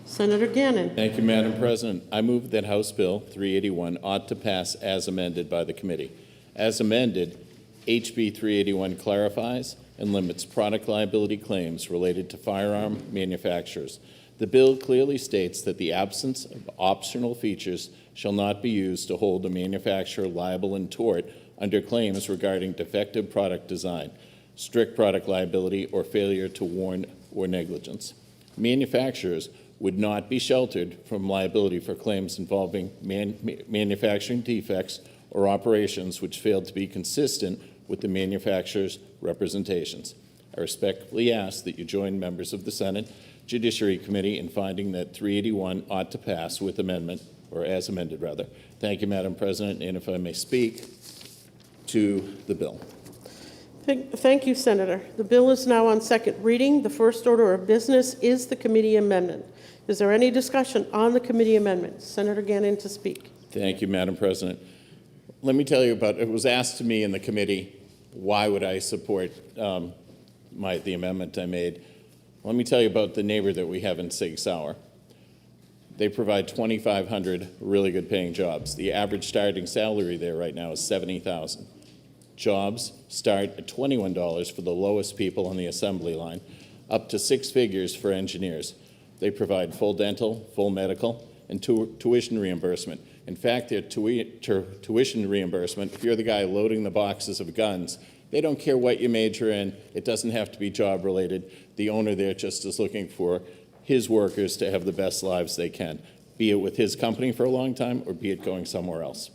Senator Gannon. Thank you, Madam President. I move that House Bill 381 ought to pass as amended by the committee. As amended, HB 381 clarifies and limits product liability claims related to firearm manufacturers. The bill clearly states that the absence of optional features shall not be used to hold a manufacturer liable in tort under claims regarding defective product design, strict product liability, or failure to warn or negligence. Manufacturers would not be sheltered from liability for claims involving manufacturing defects or operations which failed to be consistent with the manufacturer's representations. I respectfully ask that you join members of the Senate Judiciary Committee in finding that 381 ought to pass with amendment, or as amended, rather. Thank you, Madam President, and if I may speak to the bill. Thank you, Senator. The bill is now on second reading. The first order of business is the committee amendment. Is there any discussion on the committee amendment? Senator Gannon to speak. Thank you, Madam President. Let me tell you about, it was asked to me in the committee, why would I support the amendment I made? Let me tell you about the neighbor that we have in Sig Sauer. They provide 2,500 really good paying jobs. The average starting salary there right now is $70,000. Jobs start at $21 for the lowest people on the assembly line, up to 6 figures for engineers. They provide full dental, full medical, and tuition reimbursement. In fact, their tuition reimbursement, if you're the guy loading the boxes of guns, they don't care what you major in. It doesn't have to be job related. The owner there just is looking for his workers to have the best lives they can, be it with his company for a long time or be it going somewhere else.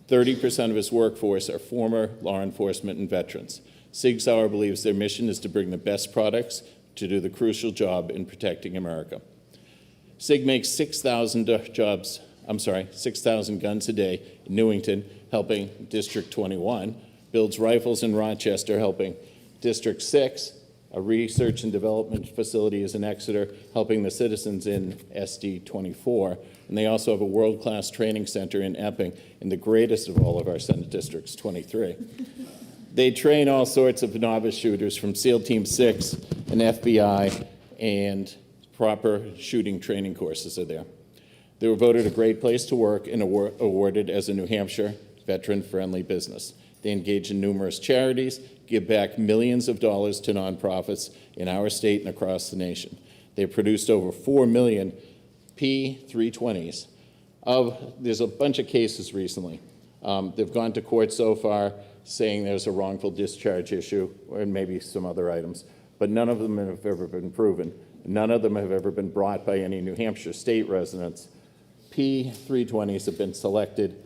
30% of his workforce are former law enforcement and veterans. Sig Sauer believes their mission is to bring the best products to do the crucial job in protecting America. Sig makes 6,000 guns a day in Newington, helping District 21, builds rifles in Rochester, helping District 6, A research and development facility is in Exeter, helping the citizens in SD 24. And they also have a world-class training center in Epping, in the greatest of all of our Senate districts, 23. They train all sorts of novice shooters from SEAL Team 6 and FBI, and proper shooting training courses are there. They were voted a great place to work and awarded as a New Hampshire veteran-friendly business. They engage in numerous charities, give back millions of dollars to nonprofits in our state and across the nation. They produced over 4 million P320s. There's a bunch of cases recently. They've gone to court so far saying there's a wrongful discharge issue, or maybe some other items, but none of them have ever been proven. None of them have ever been brought by any New Hampshire state residents. P320s have been selected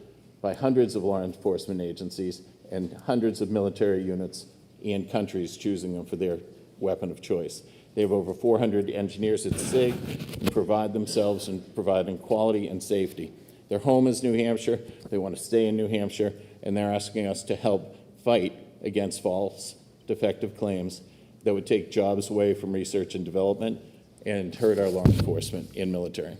by hundreds of law enforcement agencies and hundreds of military units and countries choosing them for their weapon of choice. They have over 400 engineers at SIG and provide themselves in providing quality and safety. Their home is New Hampshire. They want to stay in New Hampshire, and they're asking us to help fight against false, defective claims that would take jobs away from research and development and hurt our law enforcement and military.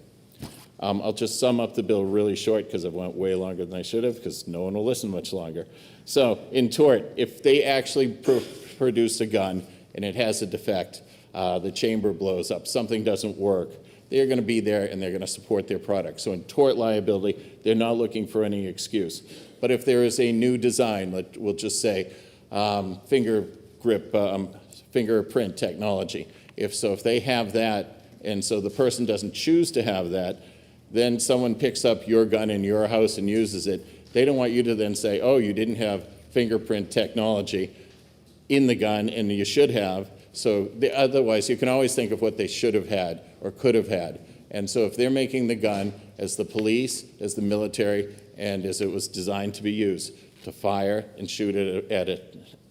I'll just sum up the bill really short because I went way longer than I should have, because no one will listen much longer. So in tort, if they actually produce a gun and it has a defect, the chamber blows up, something doesn't work, they're going to be there and they're going to support their product. So in tort liability, they're not looking for any excuse. But if there is a new design, we'll just say fingerprint technology, if they have that, and so the person doesn't choose to have that, then someone picks up your gun in your house and uses it, they don't want you to then say, oh, you didn't have fingerprint technology in the gun and you should have. So otherwise, you can always think of what they should have had or could have had. And so if they're making the gun as the police, as the military, and as it was designed to be used, to fire and shoot it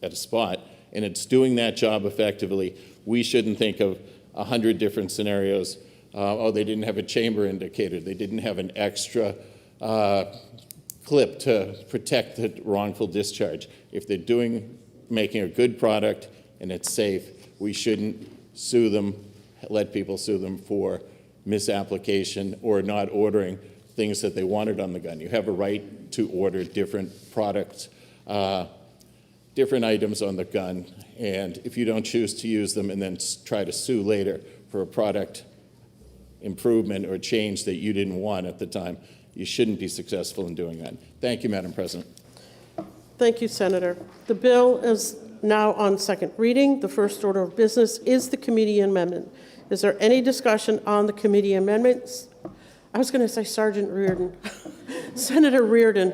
at a spot, and it's doing that job effectively, we shouldn't think of 100 different scenarios. Oh, they didn't have a chamber indicator. They didn't have an extra clip to protect the wrongful discharge. If they're making a good product and it's safe, we shouldn't sue them, let people sue them for misapplication or not ordering things that they wanted on the gun. You have a right to order different products, different items on the gun, and if you don't choose to use them and then try to sue later for a product improvement or change that you didn't want at the time, you shouldn't be successful in doing that. Thank you, Madam President. Thank you, Senator. The bill is now on second reading. The first order of business is the committee amendment. Is there any discussion on the committee amendments? I was going to say Sergeant Reardon. Senator Reardon.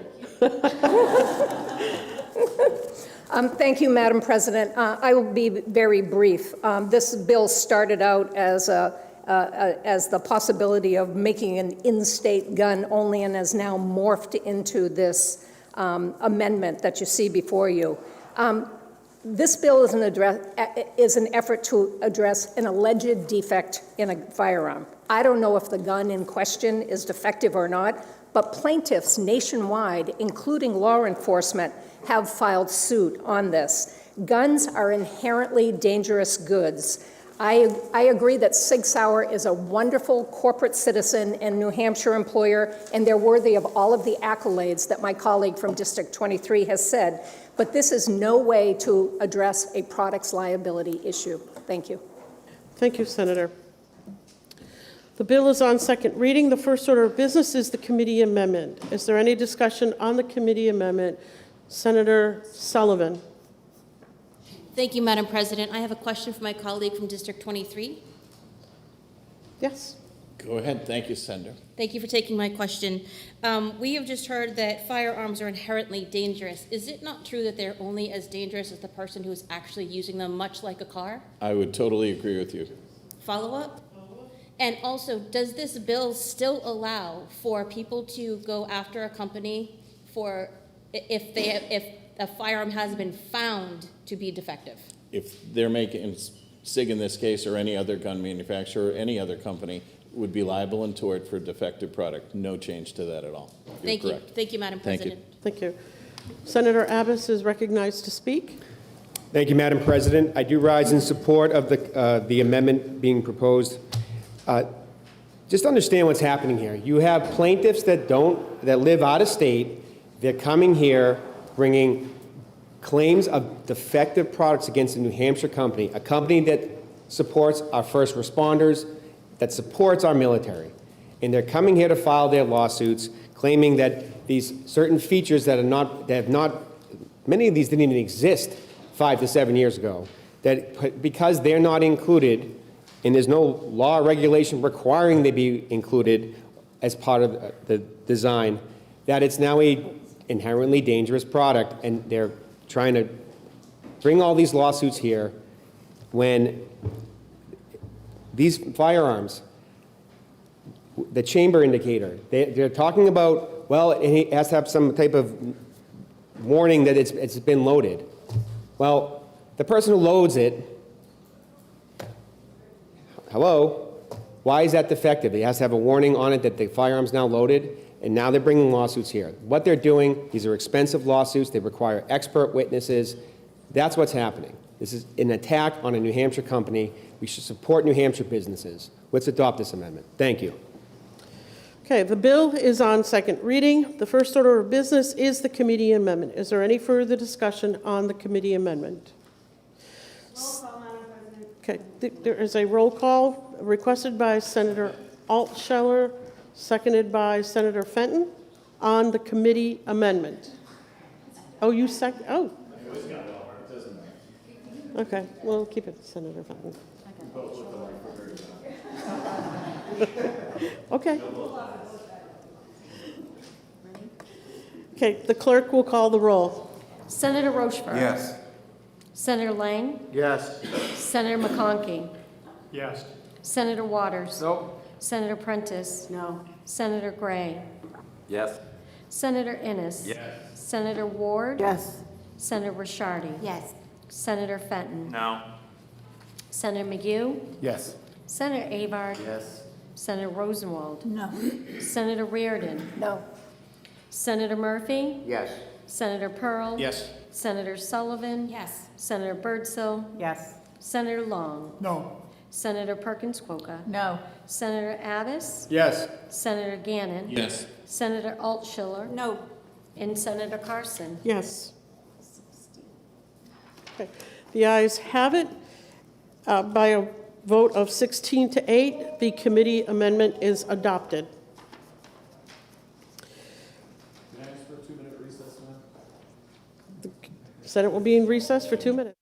Thank you, Madam President. I will be very brief. This bill started out as the possibility of making an in-state gun only, and has now morphed into this amendment that you see before you. This bill is an effort to address an alleged defect in a firearm. I don't know if the gun in question is defective or not, but plaintiffs nationwide, including law enforcement, have filed suit on this. Guns are inherently dangerous goods. I agree that Sig Sauer is a wonderful corporate citizen and New Hampshire employer, and they're worthy of all of the accolades that my colleague from District 23 has said, but this is no way to address a product's liability issue. Thank you. Thank you, Senator. The bill is on second reading. The first order of business is the committee amendment. Is there any discussion on the committee amendment? Senator Sullivan. Thank you, Madam President. I have a question for my colleague from District 23. Yes. Go ahead. Thank you, Senator. Thank you for taking my question. We have just heard that firearms are inherently dangerous. Is it not true that they're only as dangerous as the person who is actually using them, much like a car? I would totally agree with you. Follow up? And also, does this bill still allow for people to go after a company for if a firearm has been found to be defective? If they're making, SIG in this case, or any other gun manufacturer, or any other company, would be liable in tort for a defective product. No change to that at all. You're correct. Thank you, Madam President. Thank you. Senator Abbas is recognized to speak. Thank you, Madam President. I do rise in support of the amendment being proposed. Just understand what's happening here. You have plaintiffs that live out of state. They're coming here bringing claims of defective products against a New Hampshire company, a company that supports our first responders, that supports our military. And they're coming here to file their lawsuits claiming that these certain features that have not, many of these didn't even exist 5 to 7 years ago, that because they're not included, and there's no law or regulation requiring they be included as part of the design, that it's now a inherently dangerous product, and they're trying to bring all these lawsuits here when these firearms, the chamber indicator, they're talking about, well, it has to have some type of warning that it's been loaded. Well, the person who loads it, hello, why is that defective? It has to have a warning on it that the firearm's now loaded, and now they're bringing lawsuits here. What they're doing, these are expensive lawsuits. They require expert witnesses. That's what's happening. This is an attack on a New Hampshire company. We should support New Hampshire businesses. Let's adopt this amendment. Thank you. Okay, the bill is on second reading. The first order of business is the committee amendment. Is there any further discussion on the committee amendment? Roll call, Madam President. Okay, there is a roll call requested by Senator Altscheller, seconded by Senator Fenton on the committee amendment. Oh, you second? Oh. Okay, we'll keep it, Senator Fenton. Okay. Okay, the clerk will call the roll. Senator Rochford. Yes. Senator Lang. Yes. Senator McConkey. Yes. Senator Waters. No. Senator Prentice. No. Senator Gray. Yes. Senator Innis. Yes. Senator Ward. Yes. Senator Rishardi. Yes. Senator Fenton. No. Senator McGue. Yes. Senator Avard. Yes. Senator Rosenwald. No. Senator Reardon. No. Senator Murphy. Yes. Senator Pearl. Yes. Senator Sullivan. Yes. Senator Birdsell. Yes. Senator Long. No. Senator Perkins Quokka. No. Senator Abbas. Yes. Senator Gannon. Yes. Senator Altschiller. No. And Senator Carson. Yes. Okay. The ayes have it. By a vote of 16 to 8, the committee amendment is adopted. Can I ask for a 2-minute recess now? The Senate will be in recess for 2 minutes.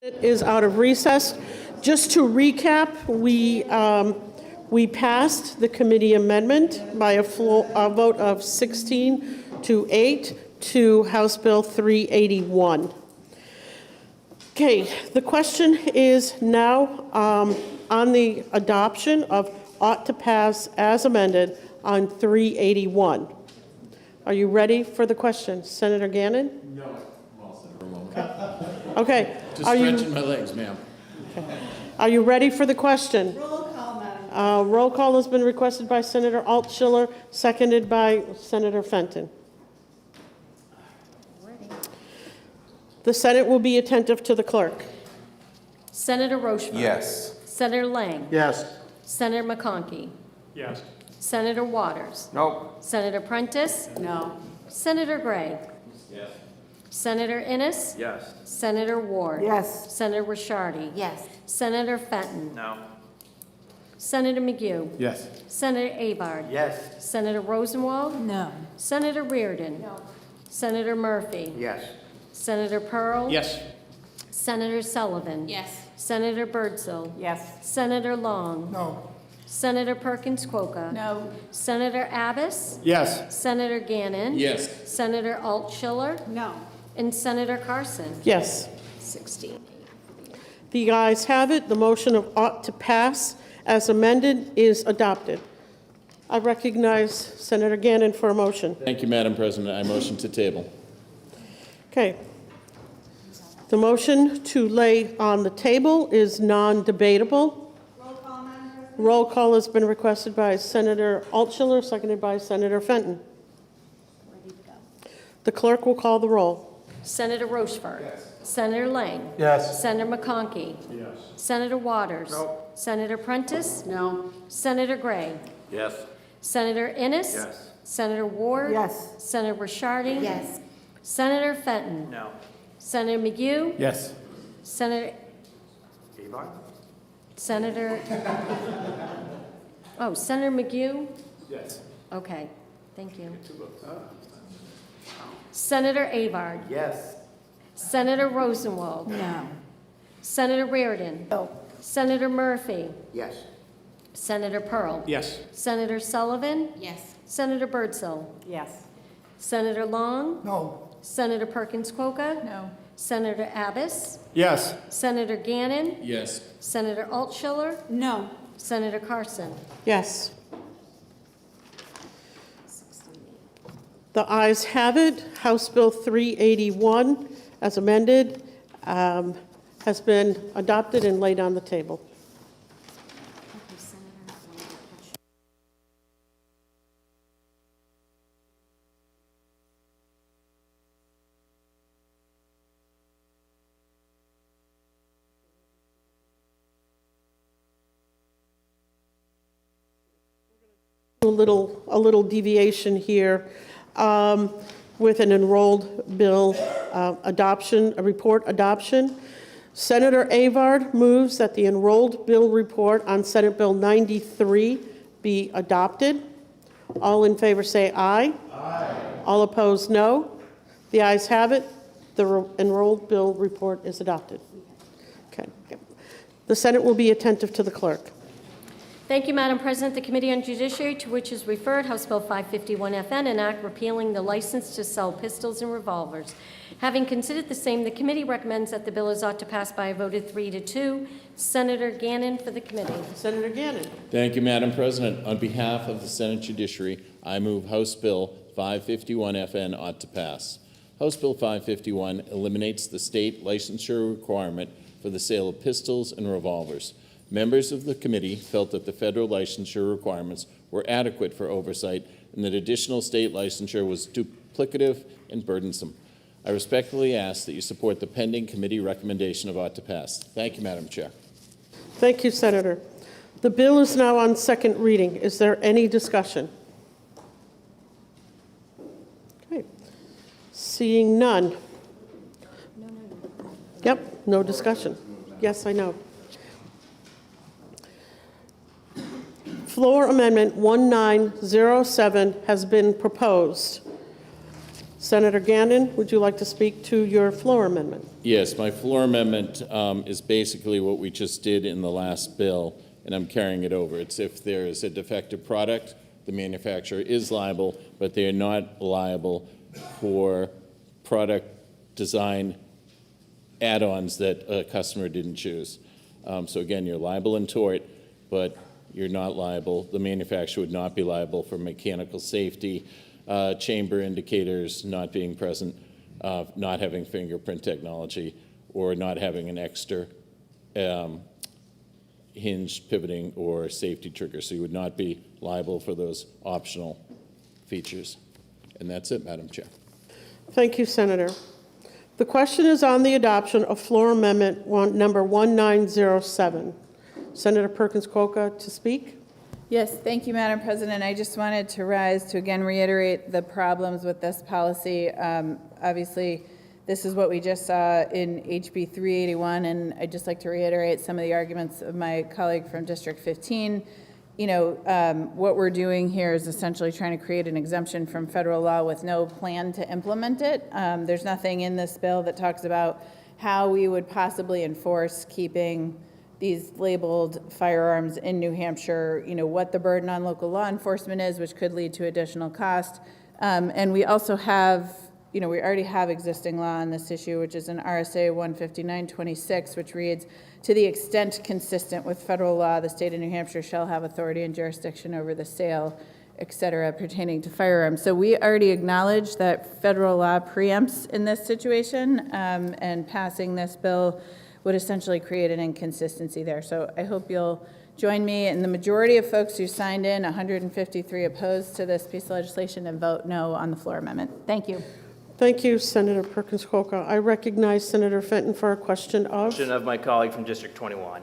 It is out of recess. Just to recap, we passed the committee amendment by a vote of 16 to 8 to House Bill 381. Okay, the question is now on the adoption of ought to pass as amended on 381. Are you ready for the question? Senator Gannon? No, I'm all set for a moment. Okay. Just stretching my legs, ma'am. Okay. Are you ready for the question? Roll call, Madam. Roll call has been requested by Senator Altschiller, seconded by Senator Fenton. The Senate will be attentive to the clerk. Senator Rochefort. Yes. Senator Lang. Yes. Senator McConkey. Yes. Senator Waters. No. Senator Prentice. No. Senator Gray. Yes. Senator Innis. Yes. Senator Ward. Yes. Senator Rishardi. Yes. Senator Fenton. No. Senator McGue. Yes. Senator Avard. Yes. Senator Rosenwald. No. Senator Reardon. No. Senator Murphy. Yes. Senator Pearl. Yes. Senator Sullivan. Yes. Senator Birdsell. Yes. Senator Long. No. Senator Perkins Coca. No. Senator Abbas. Yes. Senator Gannon. Yes. Senator Altschiller. No. And Senator Carson. Yes. 16. The ayes have it. The motion of ought to pass as amended is adopted. I recognize Senator Gannon for a motion. Thank you, Madam President. I motion to table. Okay. The motion to lay on the table is non-debatable. Roll call has been requested by Senator Altschiller, seconded by Senator Fenton. The clerk will call the roll. Senator Rochefort. Yes. Senator Lang. Yes. Senator McConkey. Yes. Senator Waters. No. Senator Prentice. No. Senator Gray. Yes. Senator Innis. Yes. Senator Ward. Yes. Senator Rishardi. Yes. Senator Fenton. No. Senator McGue. Yes. Senator. Senator. Oh, Senator McGue. Yes. Okay, thank you. Senator Avard. Yes. Senator Rosenwald. No. Senator Reardon. No. Senator Murphy. Yes. Senator Pearl. Yes. Senator Sullivan. Yes. Senator Birdsell. Yes. Senator Long. No. Senator Perkins Coca. No. Senator Abbas. Yes. Senator Gannon. Yes. Senator Altschiller. No. Senator Carson. Yes. The ayes have it. House Bill 381, as amended, has been adopted and laid on the table. A little deviation here with an enrolled bill adoption, a report adoption. Senator Avard moves that the enrolled bill report on Senate Bill 93 be adopted. All in favor say aye. Aye. All opposed, no. The ayes have it. The enrolled bill report is adopted. Okay. The Senate will be attentive to the clerk. Thank you, Madam President. The Committee on Judiciary, to which is referred House Bill 551FN, an act repealing the license to sell pistols and revolvers. Having considered the same, the committee recommends that the bill is ought to pass by a vote of 3-2. Senator Gannon for the committee. Senator Gannon. Thank you, Madam President. On behalf of the Senate Judiciary, I move House Bill 551FN ought to pass. House Bill 551 eliminates the state licensure requirement for the sale of pistols and revolvers. Members of the committee felt that the federal licensure requirements were adequate for oversight and that additional state licensure was duplicative and burdensome. I respectfully ask that you support the pending committee recommendation of ought to pass. Thank you, Madam Chair. Thank you, Senator. The bill is now on second reading. Is there any discussion? Okay. Seeing none. Yep, no discussion. Yes, I know. Floor Amendment 1907 has been proposed. Senator Gannon, would you like to speak to your floor amendment? Yes, my floor amendment is basically what we just did in the last bill, and I'm carrying it over. It's if there is a defective product, the manufacturer is liable, but they are not liable for product design add-ons that a customer didn't choose. So again, you're liable in tort, but you're not liable. The manufacturer would not be liable for mechanical safety, chamber indicators not being present, not having fingerprint technology, or not having an extra hinge pivoting or safety trigger. So you would not be liable for those optional features. And that's it, Madam Chair. Thank you, Senator. The question is on the adoption of floor amendment number 1907. Senator Perkins Coca to speak. Yes, thank you, Madam President. I just wanted to rise to again reiterate the problems with this policy. Obviously, this is what we just saw in HB 381, and I'd just like to reiterate some of the arguments of my colleague from District 15. You know, what we're doing here is essentially trying to create an exemption from federal law with no plan to implement it. There's nothing in this bill that talks about how we would possibly enforce keeping these labeled firearms in New Hampshire, you know, what the burden on local law enforcement is, which could lead to additional cost. And we also have, you know, we already have existing law on this issue, which is an RSA 15926, which reads, to the extent consistent with federal law, the state of New Hampshire shall have authority and jurisdiction over the sale, et cetera, pertaining to firearms. So we already acknowledge that federal law preempts in this situation, and passing this bill would essentially create an inconsistency there. So I hope you'll join me and the majority of folks who signed in, 153 opposed to this piece of legislation, and vote no on the floor amendment. Thank you. Thank you, Senator Perkins Coca. I recognize Senator Fenton for a question of. Question of my colleague from District 21.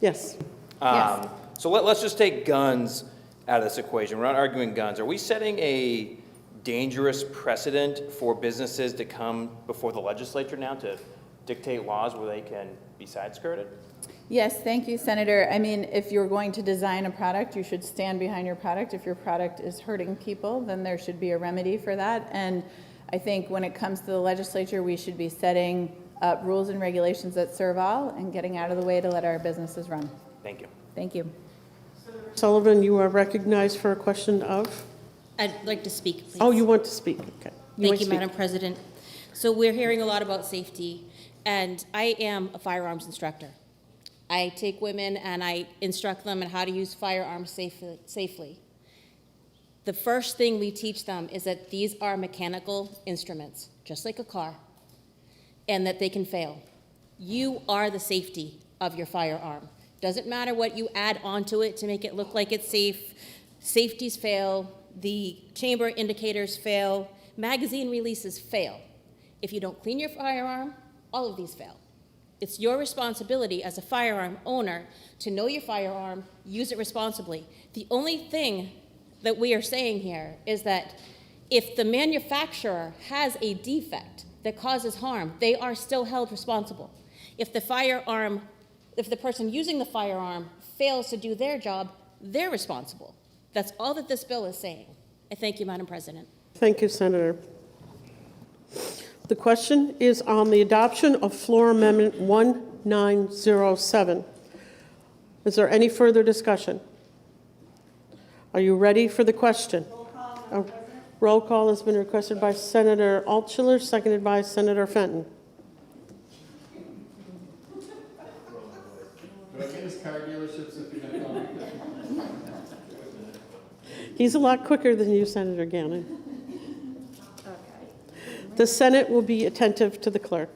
Yes. So let's just take guns out of this equation. We're not arguing guns. Are we setting a dangerous precedent for businesses to come before the legislature now to dictate laws where they can be side-skirted? Yes, thank you, Senator. I mean, if you're going to design a product, you should stand behind your product. If your product is hurting people, then there should be a remedy for that. And I think when it comes to the legislature, we should be setting up rules and regulations that serve all and getting out of the way to let our businesses run. Thank you. Thank you. Sullivan, you are recognized for a question of. I'd like to speak, please. Oh, you want to speak? Okay. Thank you, Madam President. So we're hearing a lot about safety, and I am a firearms instructor. I take women and I instruct them on how to use firearms safely. The first thing we teach them is that these are mechanical instruments, just like a car, and that they can fail. You are the safety of your firearm. Doesn't matter what you add onto it to make it look like it's safe. Safeties fail, the chamber indicators fail, magazine releases fail. If you don't clean your firearm, all of these fail. It's your responsibility as a firearm owner to know your firearm, use it responsibly. The only thing that we are saying here is that if the manufacturer has a defect that causes harm, they are still held responsible. If the person using the firearm fails to do their job, they're responsible. That's all that this bill is saying. I thank you, Madam President. Thank you, Senator. The question is on the adoption of floor amendment 1907. Is there any further discussion? Are you ready for the question? Roll call has been requested by Senator Altshuler, seconded by Senator Fenton. He's a lot quicker than you, Senator Gannon. The Senate will be attentive to the clerk.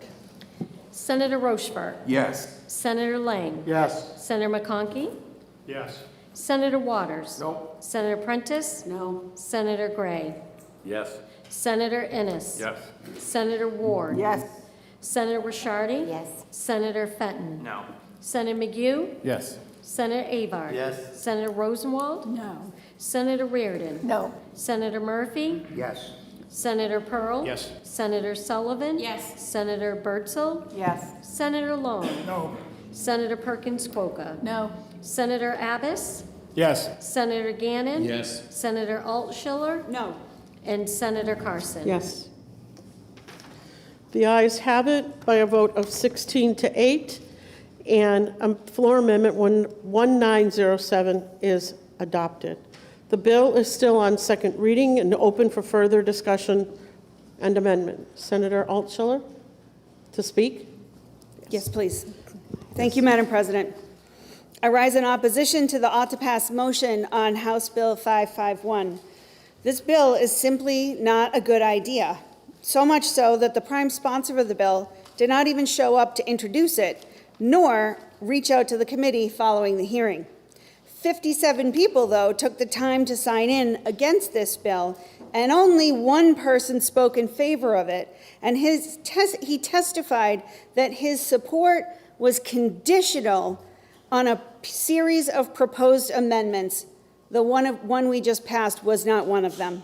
Senator Rochefort. Yes. Senator Lang. Yes. Senator McConkey. Yes. Senator Waters. No. Senator Prentice. No. Senator Gray. Yes. Senator Innis. Yes. Senator Ward. Yes. Senator Rishardi. Yes. Senator Fenton. No. Senator McGue. Yes. Senator Avard. Yes. Senator Rosenwald. No. Senator Reardon. No. Senator Murphy. Yes. Senator Pearl. Yes. Senator Sullivan. Yes. Senator Birdsell. Yes. Senator Long. No. Senator Perkins Coca. No. Senator Abbas. Yes. Senator Gannon. Yes. Senator Altshuler. No. and Senator Carson. Yes. The ayes have it by a vote of 16 to 8, and floor amendment 1907 is adopted. The bill is still on second reading and open for further discussion and amendment. Senator Altshuler to speak? Yes, please. Thank you, Madam President. I rise in opposition to the OTPA motion on House Bill 551. This bill is simply not a good idea, so much so that the prime sponsor of the bill did not even show up to introduce it, nor reach out to the committee following the hearing. 57 people, though, took the time to sign in against this bill, and only one person spoke in favor of it, and he testified that his support was conditional on a series of proposed amendments. The one we just passed was not one of them.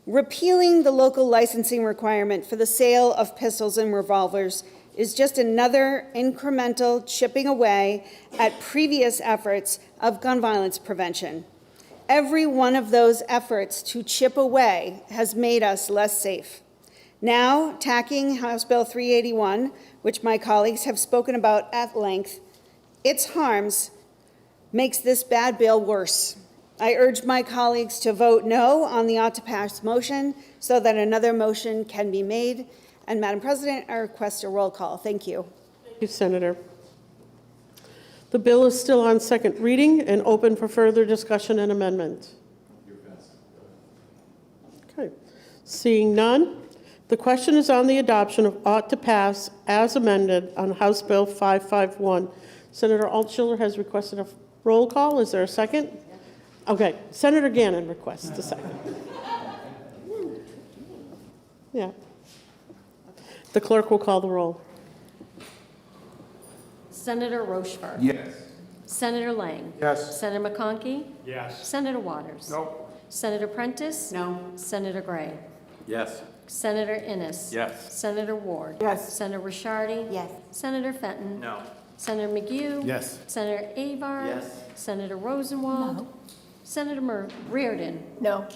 Repealing the local licensing requirement for the sale of pistols and revolvers is just another incremental chipping away at previous efforts of gun violence prevention. Every one of those efforts to chip away has made us less safe. Now, tacking House Bill 381, which my colleagues have spoken about at length, its harms makes this bad bill worse. I urge my colleagues to vote no on the OTPA motion so that another motion can be made. And Madam President, I request a roll call. Thank you. Thank you, Senator. The bill is still on second reading and open for further discussion and amendment. Okay. Seeing none, the question is on the adoption of ought to pass as amended on House Bill 551. Senator Altshuler has requested a roll call. Is there a second? Okay. Senator Gannon requests a second. Yeah. The clerk will call the roll. Senator Rochefort. Yes. Senator Lang. Yes. Senator McConkey. Yes. Senator Waters. No. Senator Prentice. No. Senator Gray. Yes. Senator Innis. Yes. Senator Ward. Yes. Senator Rishardi. Yes. Senator Fenton. No. Senator McHugh. Yes. Senator Avar. Yes. Senator Rosenwald. Senator Reardon. No.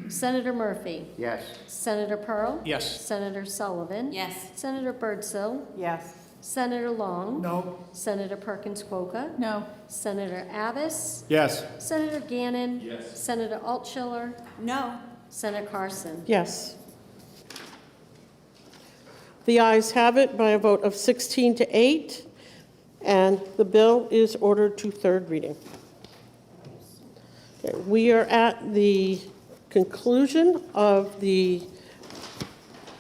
Senator Murphy. Yes. Senator Pearl. Yes. Senator Sullivan. Yes. Senator Birdsell. Yes. Senator Long. No. Senator Perkins Quokka. No. Senator Abbas. Yes. Senator Gannon. Yes. Senator Altshuler. No. Senator Carson. Yes. The ayes have it by a vote of 16 to 8, and the bill is ordered to third reading. Okay, we are at the conclusion of the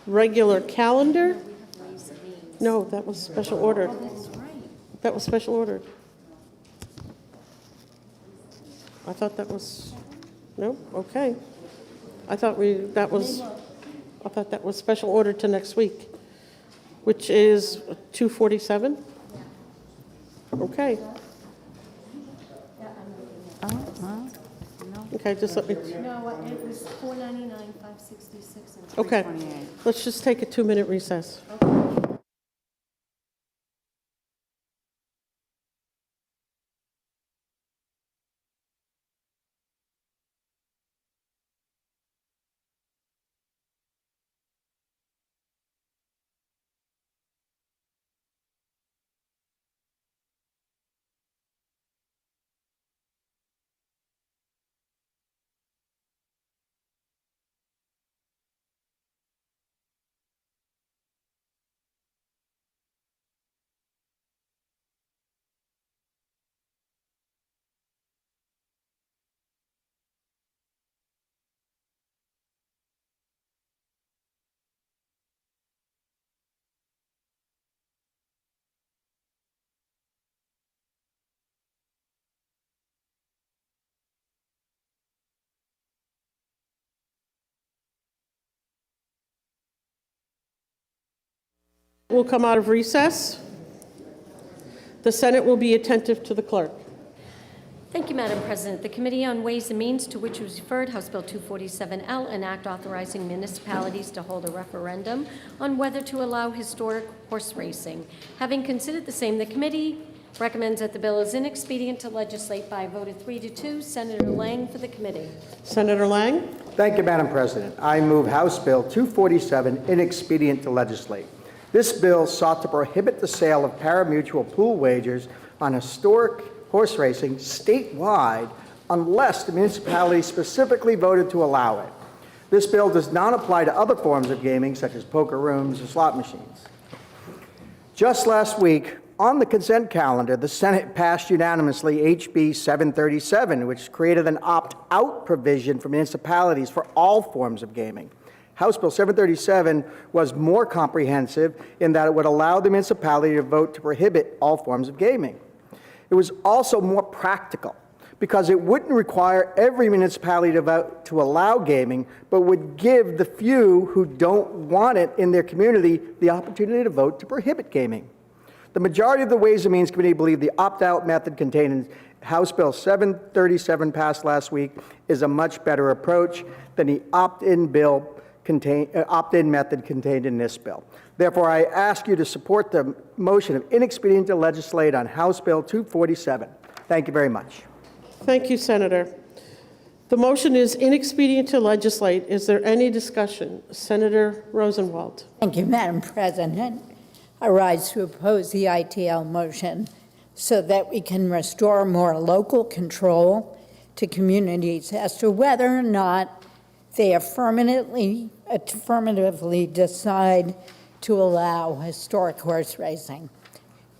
regular calendar. No, that was special ordered. That was special ordered. I thought that was, no, okay. I thought that was special ordered to next week, which is 247? Okay. Okay, just let me, No, it was 499, 566, and okay. Let's just take a 2-minute recess. We'll come out of recess. The Senate will be attentive to the clerk. Thank you, Madam President. The Committee on Ways and Means, to which was referred House Bill 247L, an act authorizing municipalities to hold a referendum on whether to allow historic horse racing. Having considered the same, the committee recommends that the bill is inexpedient to legislate by a vote of 3 to 2. Senator Lang for the committee. Senator Lang? Thank you, Madam President. I move House Bill 247, inexpedient to legislate. This bill sought to prohibit the sale of pari-mutuel pool wagers on historic horse racing statewide unless the municipality specifically voted to allow it. This bill does not apply to other forms of gaming, such as poker rooms or slot machines. Just last week, on the consent calendar, the Senate passed unanimously HB 737, which created an opt-out provision for municipalities for all forms of gaming. House Bill 737 was more comprehensive in that it would allow the municipality to vote to prohibit all forms of gaming. It was also more practical because it wouldn't require every municipality to vote to allow gaming, but would give the few who don't want it in their community the opportunity to vote to prohibit gaming. The majority of the Ways and Means Committee believe the opt-out method contained in House Bill 737 passed last week is a much better approach than the opt-in method contained in this bill. Therefore, I ask you to support the motion of inexpedient to legislate on House Bill 247. Thank you very much. Thank you, Senator. The motion is inexpedient to legislate. Is there any discussion? Senator Rosenwald. Thank you, Madam President. I rise to oppose the ITL motion so that we can restore more local control to communities as to whether or not they affirmatively decide to allow historic horse racing.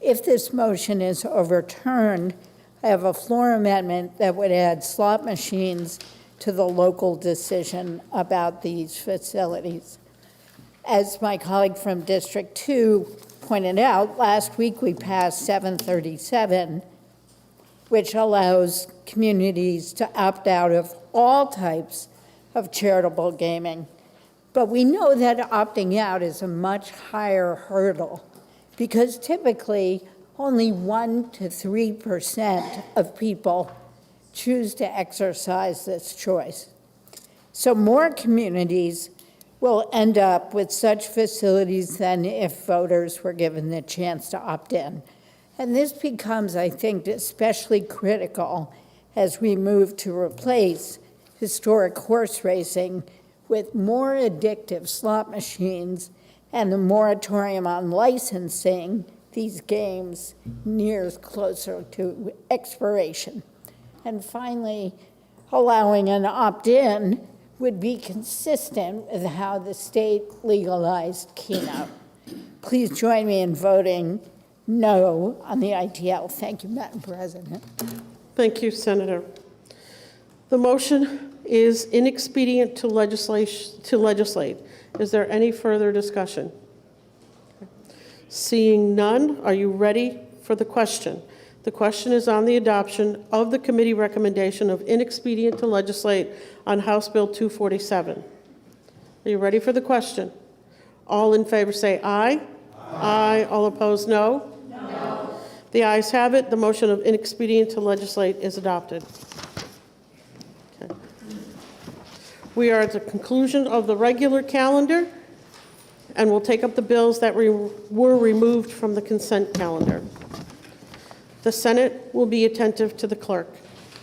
If this motion is overturned, I have a floor amendment that would add slot machines to the local decision about these facilities. As my colleague from District 2 pointed out, last week we passed 737, which allows communities to opt out of all types of charitable gaming. But we know that opting out is a much higher hurdle because typically only 1% to 3% of people choose to exercise this choice. So more communities will end up with such facilities than if voters were given the chance to opt in. And this becomes, I think, especially critical as we move to replace historic horse racing with more addictive slot machines and the moratorium on licensing these games nears closer to expiration. And finally, allowing an opt-in would be consistent with how the state legalized Keno. Please join me in voting no on the ITL. Thank you, Madam President. Thank you, Senator. The motion is inexpedient to legislate. Is there any further discussion? Seeing none, are you ready for the question? The question is on the adoption of the committee recommendation of inexpedient to legislate on House Bill 247. Are you ready for the question? All in favor say aye. Aye. All opposed, no? No. The ayes have it. The motion of inexpedient to legislate is adopted. Okay. We are at the conclusion of the regular calendar, and we'll take up the bills that were removed from the consent calendar. The Senate will be attentive to the clerk.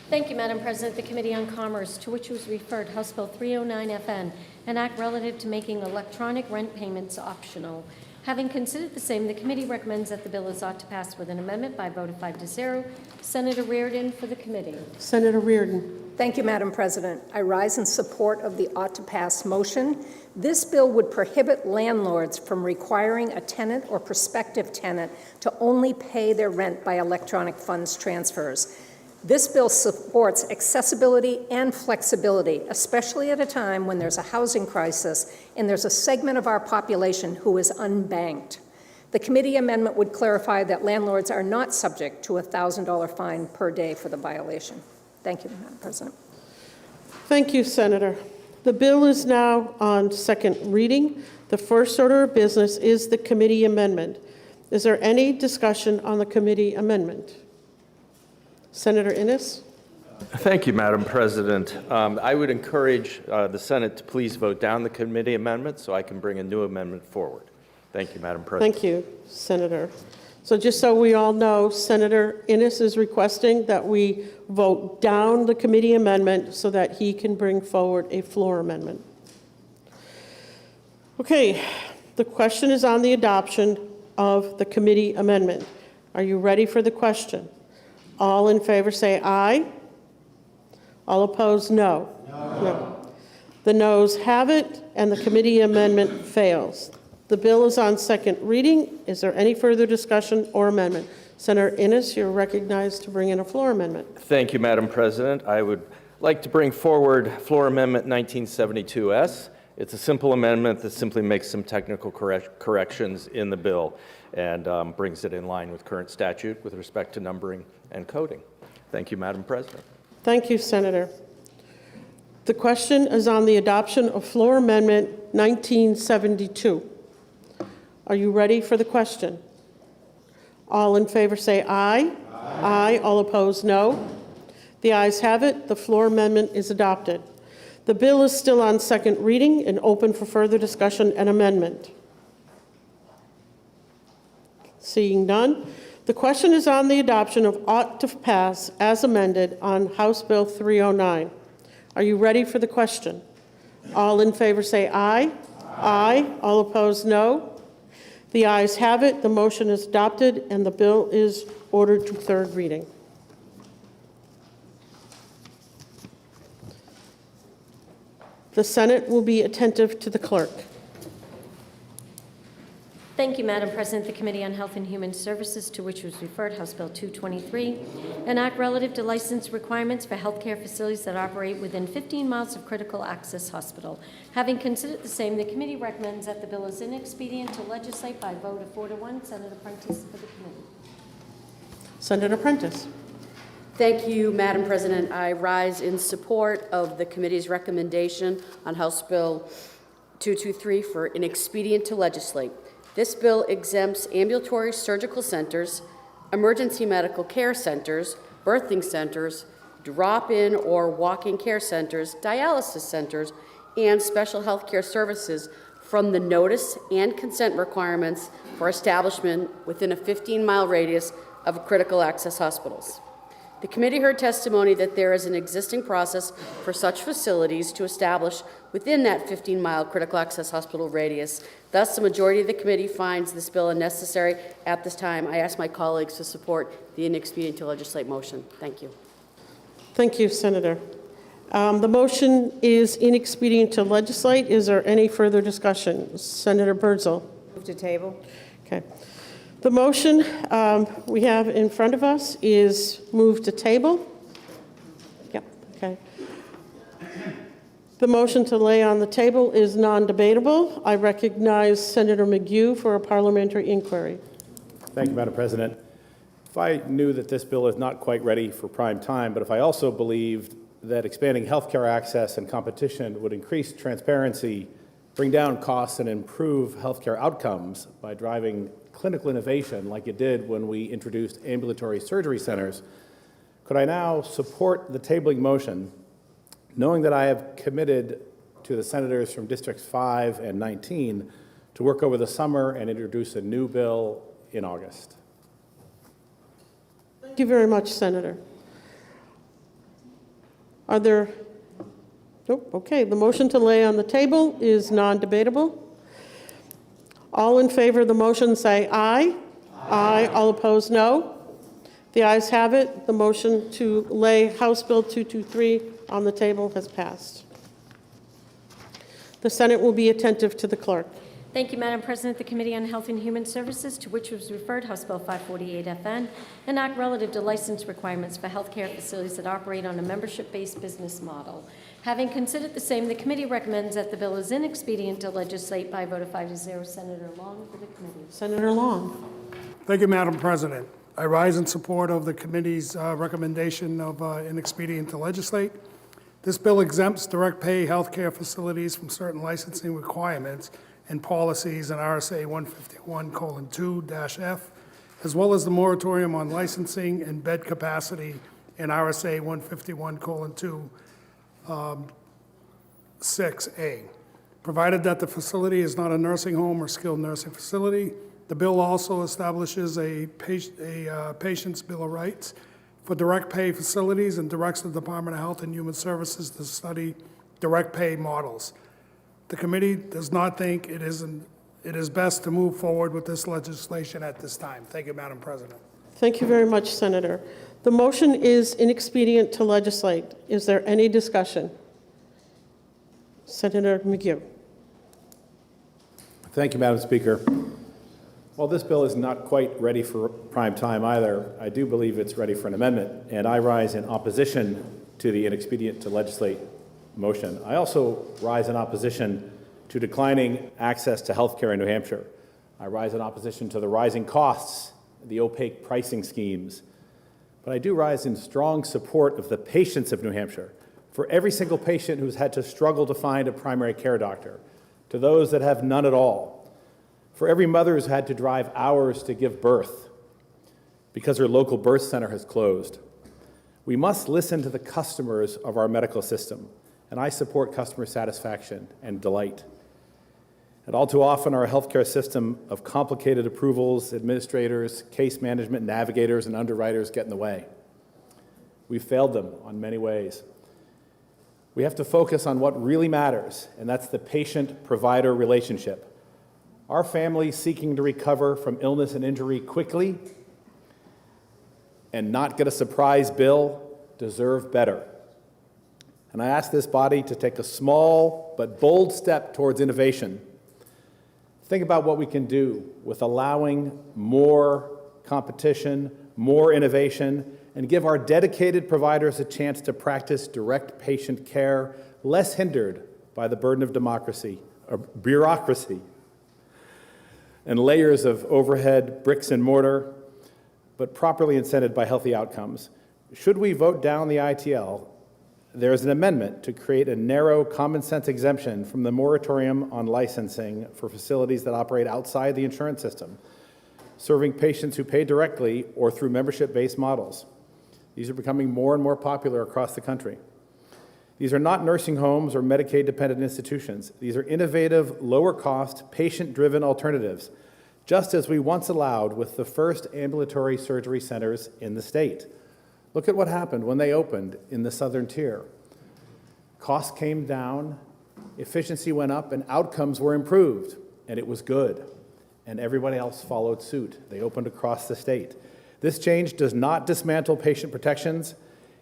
Thank you, Madam President. The Committee on Commerce, to which was referred House Bill 309FN, an act relative to making electronic rent payments optional. Having considered the same, the committee recommends that the bill is ought to pass with an amendment by a vote of 5-0. Senator Reardon for the committee. Senator Reardon. Thank you, Madam President. I rise in support of the ought to pass motion. This bill would prohibit landlords from requiring a tenant or prospective tenant to only pay their rent by electronic funds transfers. This bill supports accessibility and flexibility, especially at a time when there's a housing crisis and there's a segment of our population who is unbanked. The committee amendment would clarify that landlords are not subject to a $1,000 fine per day for the violation. Thank you, Madam President. Thank you, Senator. The bill is now on second reading. The first order of business is the committee amendment. Is there any discussion on the committee amendment? Senator Innis. Thank you, Madam President. I would encourage the Senate to please vote down the committee amendment so I can bring a new amendment forward. Thank you, Madam President. Thank you, Senator. So just so we all know, Senator Innis is requesting that we vote down the committee amendment so that he can bring forward a floor amendment. Okay, the question is on the adoption of the committee amendment. Are you ready for the question? All in favor say aye. All opposed, no. No. The noes have it, and the committee amendment fails. The bill is on second reading. Is there any further discussion or amendment? Senator Innis, you're recognized to bring in a floor amendment. Thank you, Madam President. I would like to bring forward Floor Amendment 1972S. It's a simple amendment that simply makes some technical corrections in the bill and brings it in line with current statute with respect to numbering and coding. Thank you, Madam President. Thank you, Senator. The question is on the adoption of Floor Amendment 1972. Are you ready for the question? All in favor say aye. Aye. All opposed, no. The ayes have it. The floor amendment is adopted. The bill is still on second reading and open for further discussion and amendment. Seeing none, the question is on the adoption of ought to pass as amended on House Bill 309. Are you ready for the question? All in favor say aye. Aye. All opposed, no. The ayes have it. The motion is adopted, and the bill is ordered to third reading. The Senate will be attentive to the clerk. Thank you, Madam President. The Committee on Health and Human Services, to which was referred House Bill 223, an act relative to license requirements for healthcare facilities that operate within 15 miles of critical access hospital. Having considered the same, the committee recommends that the bill is inexpedient to legislate by a vote of 4 to 1. Senator Prentice for the committee. Senator Prentice. Thank you, Madam President. I rise in support of the committee's recommendation on House Bill 223 for inexpedient to legislate. This bill exempts ambulatory surgical centers, emergency medical care centers, birthing centers, drop-in or walk-in care centers, dialysis centers, and special health care services from the notice and consent requirements for establishment within a 15-mile radius of critical access hospitals. The committee heard testimony that there is an existing process for such facilities to establish within that 15-mile critical access hospital radius. Thus, the majority of the committee finds this bill unnecessary at this time. I ask my colleagues to support the inexpedient to legislate motion. Thank you. Thank you, Senator. The motion is inexpedient to legislate. Is there any further discussion? Senator Birdsell. Move to table. Okay. The motion we have in front of us is move to table. Yep, okay. The motion to lay on the table is non-debatable. I recognize Senator McHugh for a parliamentary inquiry. Thank you, Madam President. If I knew that this bill is not quite ready for prime time, but if I also believed that expanding healthcare access and competition would increase transparency, bring down costs, and improve healthcare outcomes by driving clinical innovation like it did when we introduced ambulatory surgery centers, could I now support the tabling motion, knowing that I have committed to the senators from Districts 5 and 19 to work over the summer and introduce a new bill in August? Thank you very much, Senator. Are there, nope, okay. The motion to lay on the table is non-debatable. All in favor of the motion say aye. Aye. All opposed, no. The ayes have it. The motion to lay House Bill 223 on the table has passed. The Senate will be attentive to the clerk. Thank you, Madam President. The Committee on Health and Human Services, to which was referred House Bill 548FN, an act relative to license requirements for healthcare facilities that operate on a membership-based business model. Having considered the same, the committee recommends that the bill is inexpedient to legislate by a vote of 5 to 0. Senator Long for the committee. Senator Long. Thank you, Madam President. I rise in support of the committee's recommendation of inexpedient to legislate. This bill exempts direct pay healthcare facilities from certain licensing requirements and policies in RSA 151:2-F, as well as the moratorium on licensing and bed capacity in RSA 151:2-6A. Provided that the facility is not a nursing home or skilled nursing facility, The bill also establishes a patient's Bill of Rights for direct pay facilities and directs the Department of Health and Human Services to study direct pay models. The committee does not think it is best to move forward with this legislation at this time. Thank you, Madam President. Thank you very much, Senator. The motion is inexpedient to legislate. Is there any discussion? Senator McHugh. Thank you, Madam Speaker. While this bill is not quite ready for prime time either, I do believe it's ready for an amendment, and I rise in opposition to the inexpedient to legislate motion. I also rise in opposition to declining access to health care in New Hampshire. I rise in opposition to the rising costs, the opaque pricing schemes. But I do rise in strong support of the patients of New Hampshire, for every single patient who's had to struggle to find a primary care doctor, to those that have none at all, for every mother who's had to drive hours to give birth because her local birth center has closed. We must listen to the customers of our medical system, and I support customer satisfaction and delight. And all too often, our healthcare system of complicated approvals, administrators, case management navigators, and underwriters get in the way. We've failed them on many ways. We have to focus on what really matters, and that's the patient-provider relationship. Our families seeking to recover from illness and injury quickly and not get a surprise bill deserve better. And I ask this body to take a small but bold step towards innovation. Think about what we can do with allowing more competition, more innovation, and give our dedicated providers a chance to practice direct patient care, less hindered by the burden of bureaucracy, and layers of overhead, bricks and mortar, but properly incented by healthy outcomes. Should we vote down the ITL, there is an amendment to create a narrow common sense exemption from the moratorium on licensing for facilities that operate outside the insurance system, serving patients who pay directly or through membership-based models. These are becoming more and more popular across the country. These are not nursing homes or Medicaid-dependent institutions. These are innovative, lower-cost, patient-driven alternatives, just as we once allowed with the first ambulatory surgery centers in the state. Look at what happened when they opened in the southern tier. Costs came down, efficiency went up, and outcomes were improved, and it was good. And everybody else followed suit. They opened across the state. This change does not dismantle patient protections.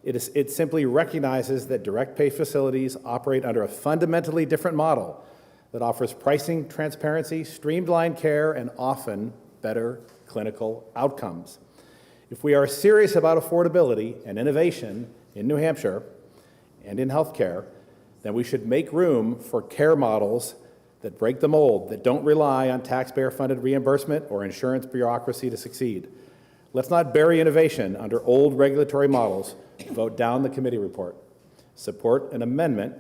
It simply recognizes that direct pay facilities operate under a fundamentally different model that offers pricing transparency, streamlined care, and often better clinical outcomes. If we are serious about affordability and innovation in New Hampshire and in healthcare, then we should make room for care models that break the mold, that don't rely on taxpayer-funded reimbursement or insurance bureaucracy to succeed. Let's not bury innovation under old regulatory models. Vote down the committee report. Support an amendment,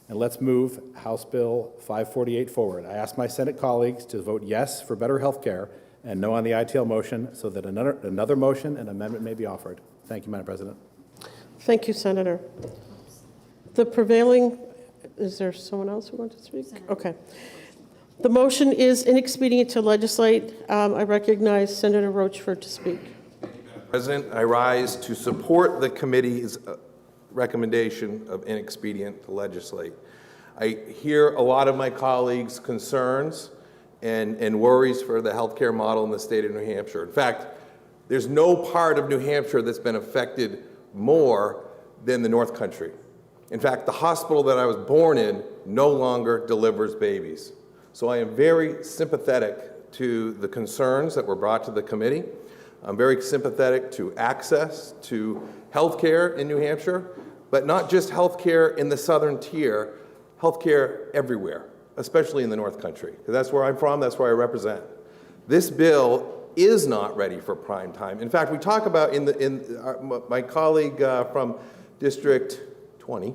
and let's move House Bill 548 forward. I ask my Senate colleagues to vote yes for better health care and no on the ITL motion so that another motion and amendment may be offered. Thank you, Madam President. Thank you, Senator. Is there someone else who wants to speak? Okay. The motion is inexpedient to legislate. I recognize Senator Rochford to speak. President, I rise to support the committee's recommendation of inexpedient to legislate. I hear a lot of my colleagues' concerns and worries for the healthcare model in the state of New Hampshire. In fact, there's no part of New Hampshire that's been affected more than the North Country. In fact, the hospital that I was born in no longer delivers babies. So I am very sympathetic to the concerns that were brought to the committee. I'm very sympathetic to access to health care in New Hampshire, but not just health care in the southern tier, health care everywhere, especially in the North Country, because that's where I'm from, that's where I represent. This bill is not ready for prime time. In fact, we talk about my colleague from District 20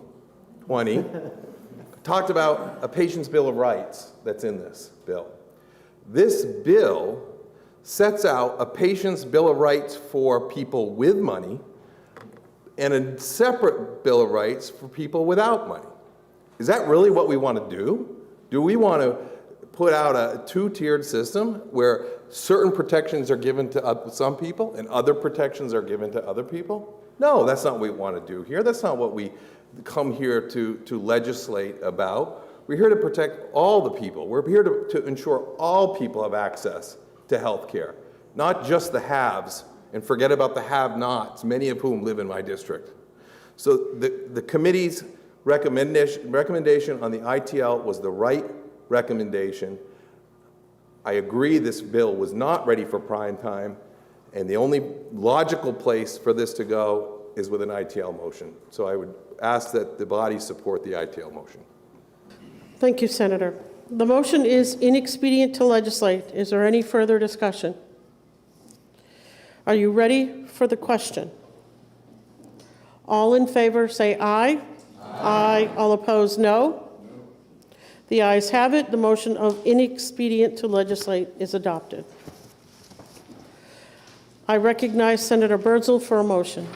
talked about a patient's Bill of Rights that's in this bill. This bill sets out a patient's Bill of Rights for people with money and a separate Bill of Rights for people without money. Is that really what we want to do? Do we want to put out a two-tiered system where certain protections are given to some people and other protections are given to other people? No, that's not what we want to do here. That's not what we come here to legislate about. We're here to protect all the people. We're here to ensure all people have access to health care, not just the haves, and forget about the have-nots, many of whom live in my district. So the committee's recommendation on the ITL was the right recommendation. I agree this bill was not ready for prime time, and the only logical place for this to go is with an ITL motion. So I would ask that the body support the ITL motion. Thank you, Senator. The motion is inexpedient to legislate. Is there any further discussion? Are you ready for the question? All in favor say aye. Aye. All opposed, no. The ayes have it. The motion of inexpedient to legislate is adopted. I recognize Senator Birdsell for a motion.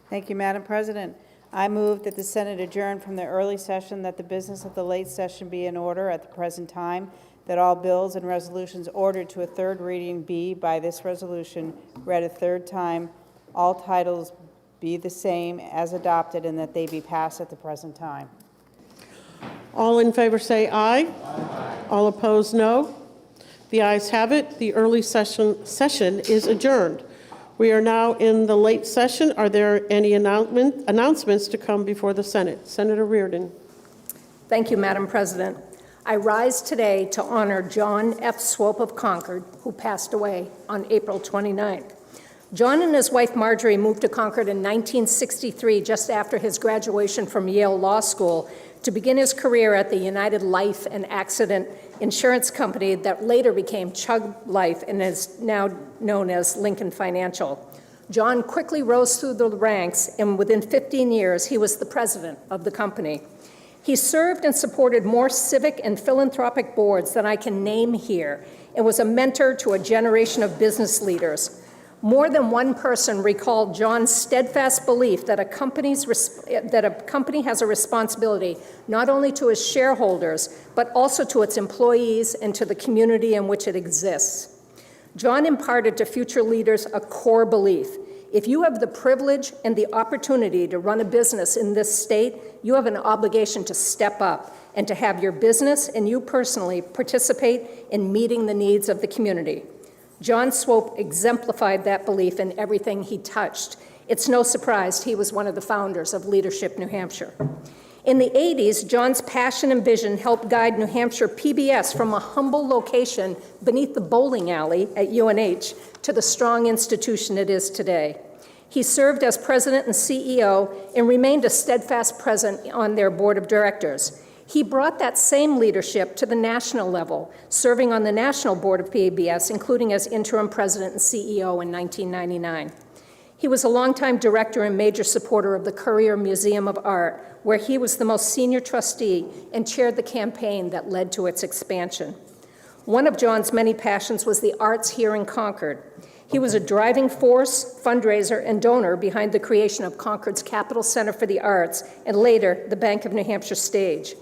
Thank you, Madam President. I move that the Senate adjourn from the early session, that the business of the late session be in order at the present time, that all bills and resolutions ordered to a third reading be, by this resolution, read a third time, all titles be the same as adopted, and that they be passed at the present time. All in favor say aye. Aye. All opposed, no. The ayes have it. The early session is adjourned. We are now in the late session. Are there any announcements to come before the Senate? Senator Reardon. Thank you, Madam President. I rise today to honor John F. Swope of Concord, who passed away on April 29th. John and his wife Marjorie moved to Concord in 1963, just after his graduation from Yale Law School, to begin his career at the United Life and Accident Insurance Company that later became Chug Life and is now known as Lincoln Financial. John quickly rose through the ranks, and within 15 years, he was the president of the company. He served and supported more civic and philanthropic boards than I can name here, and was a mentor to a generation of business leaders. More than one person recalled John's steadfast belief that a company has a responsibility not only to its shareholders, but also to its employees and to the community in which it exists. John imparted to future leaders a core belief. If you have the privilege and the opportunity to run a business in this state, you have an obligation to step up and to have your business and you personally participate in meeting the needs of the community. John Swope exemplified that belief in everything he touched. It's no surprise he was one of the founders of Leadership New Hampshire. In the 80s, John's passion and vision helped guide New Hampshire PBS from a humble location beneath the bowling alley at UNH to the strong institution it is today. He served as president and CEO and remained a steadfast presence on their board of directors. He brought that same leadership to the national level, serving on the national board of PBS, including as interim president and CEO in 1999. He was a longtime director and major supporter of the Courier Museum of Art, where he was the most senior trustee and chaired the campaign that led to its expansion. One of John's many passions was the arts here in Concord. He was a driving force, fundraiser, and donor behind the creation of Concord's Capitol Center for the Arts and later the Bank of New Hampshire stage.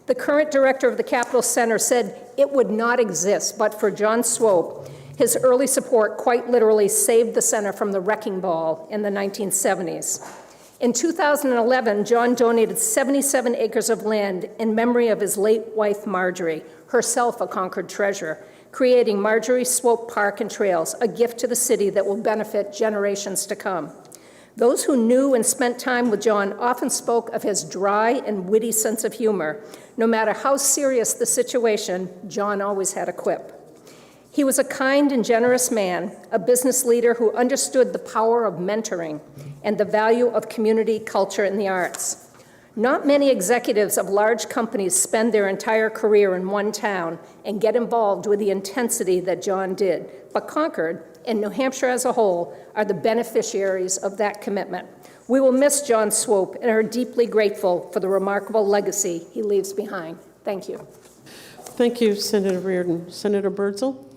The current director of the Capitol Center said it would not exist but for John Swope. His early support quite literally saved the center from the wrecking ball in the 1970s. In 2011, John donated 77 acres of land in memory of his late wife, Marjorie, herself a Concord treasurer, creating Marjorie Swope Park and Trails, a gift to the city that will benefit generations to come. Those who knew and spent time with John often spoke of his dry and witty sense of humor. No matter how serious the situation, John always had a quip. He was a kind and generous man, a business leader who understood the power of mentoring and the value of community, culture, and the arts. Not many executives of large companies spend their entire career in one town and get involved with the intensity that John did, but Concord and New Hampshire as a whole are the beneficiaries of that commitment. We will miss John Swope and are deeply grateful for the remarkable legacy he leaves behind. Thank you. Thank you, Senator Reardon. Senator Birdsell.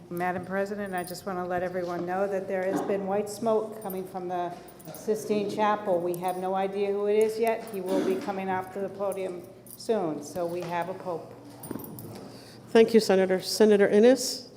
Madam President, I just want to let everyone know that there has been white smoke coming from the Sistine Chapel. We have no idea who it is yet. He will be coming up to the podium soon, so we have a pope. Thank you, Senator. Senator Innis?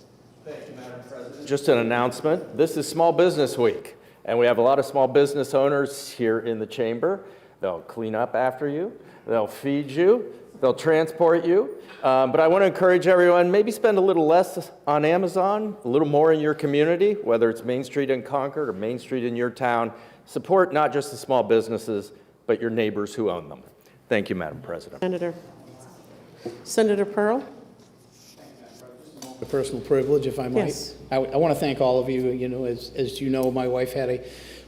Just an announcement. This is Small Business Week, and we have a lot of small business owners here in the chamber. They'll clean up after you. They'll feed you. They'll transport you. But I want to encourage everyone, maybe spend a little less on Amazon, a little more in your community, whether it's Main Street in Concord or Main Street in your town. Support not just the small businesses, but your neighbors who own them. Thank you, Madam President. Senator Pearl? A personal privilege, if I might. Yes. I want to thank all of you. You know, as you know, my wife had a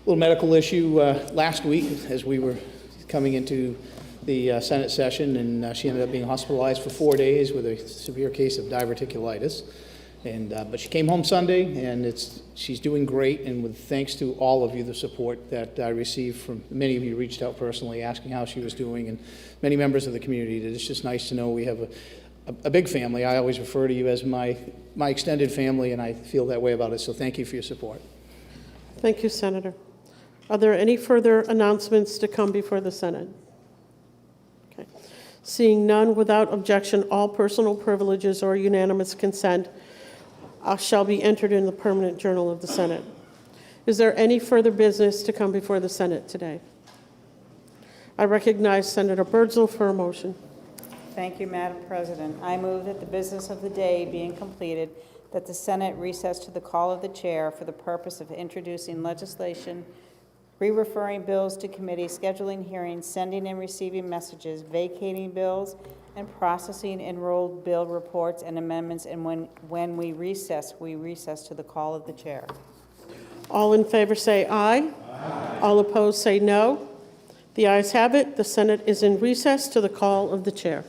little medical issue last week as we were coming into the Senate session, and she ended up being hospitalized for 4 days with a severe case of diverticulitis. And but she came home Sunday, and she's doing great. And with thanks to all of you, the support that I received from many of you reached out personally asking how she was doing, and many members of the community. It's just nice to know we have a big family. I always refer to you as my extended family, and I feel that way about it. So thank you for your support. Thank you, Senator. Are there any further announcements to come before the Senate? Okay. Seeing none, without objection, all personal privileges or unanimous consent shall be entered in the permanent journal of the Senate. Is there any further business to come before the Senate today? I recognize Senator Birdsell for a motion. Thank you, Madam President. I move that the business of the day being completed, that the Senate recess to the call of the chair for the purpose of introducing legislation, re-referring bills to committee, scheduling hearings, sending and receiving messages, vacating bills, and processing enrolled bill reports and amendments. And when we recess to the call of the chair. All in favor say aye. Aye. All opposed say no. The ayes have it. The Senate is in recess to the call of the chair.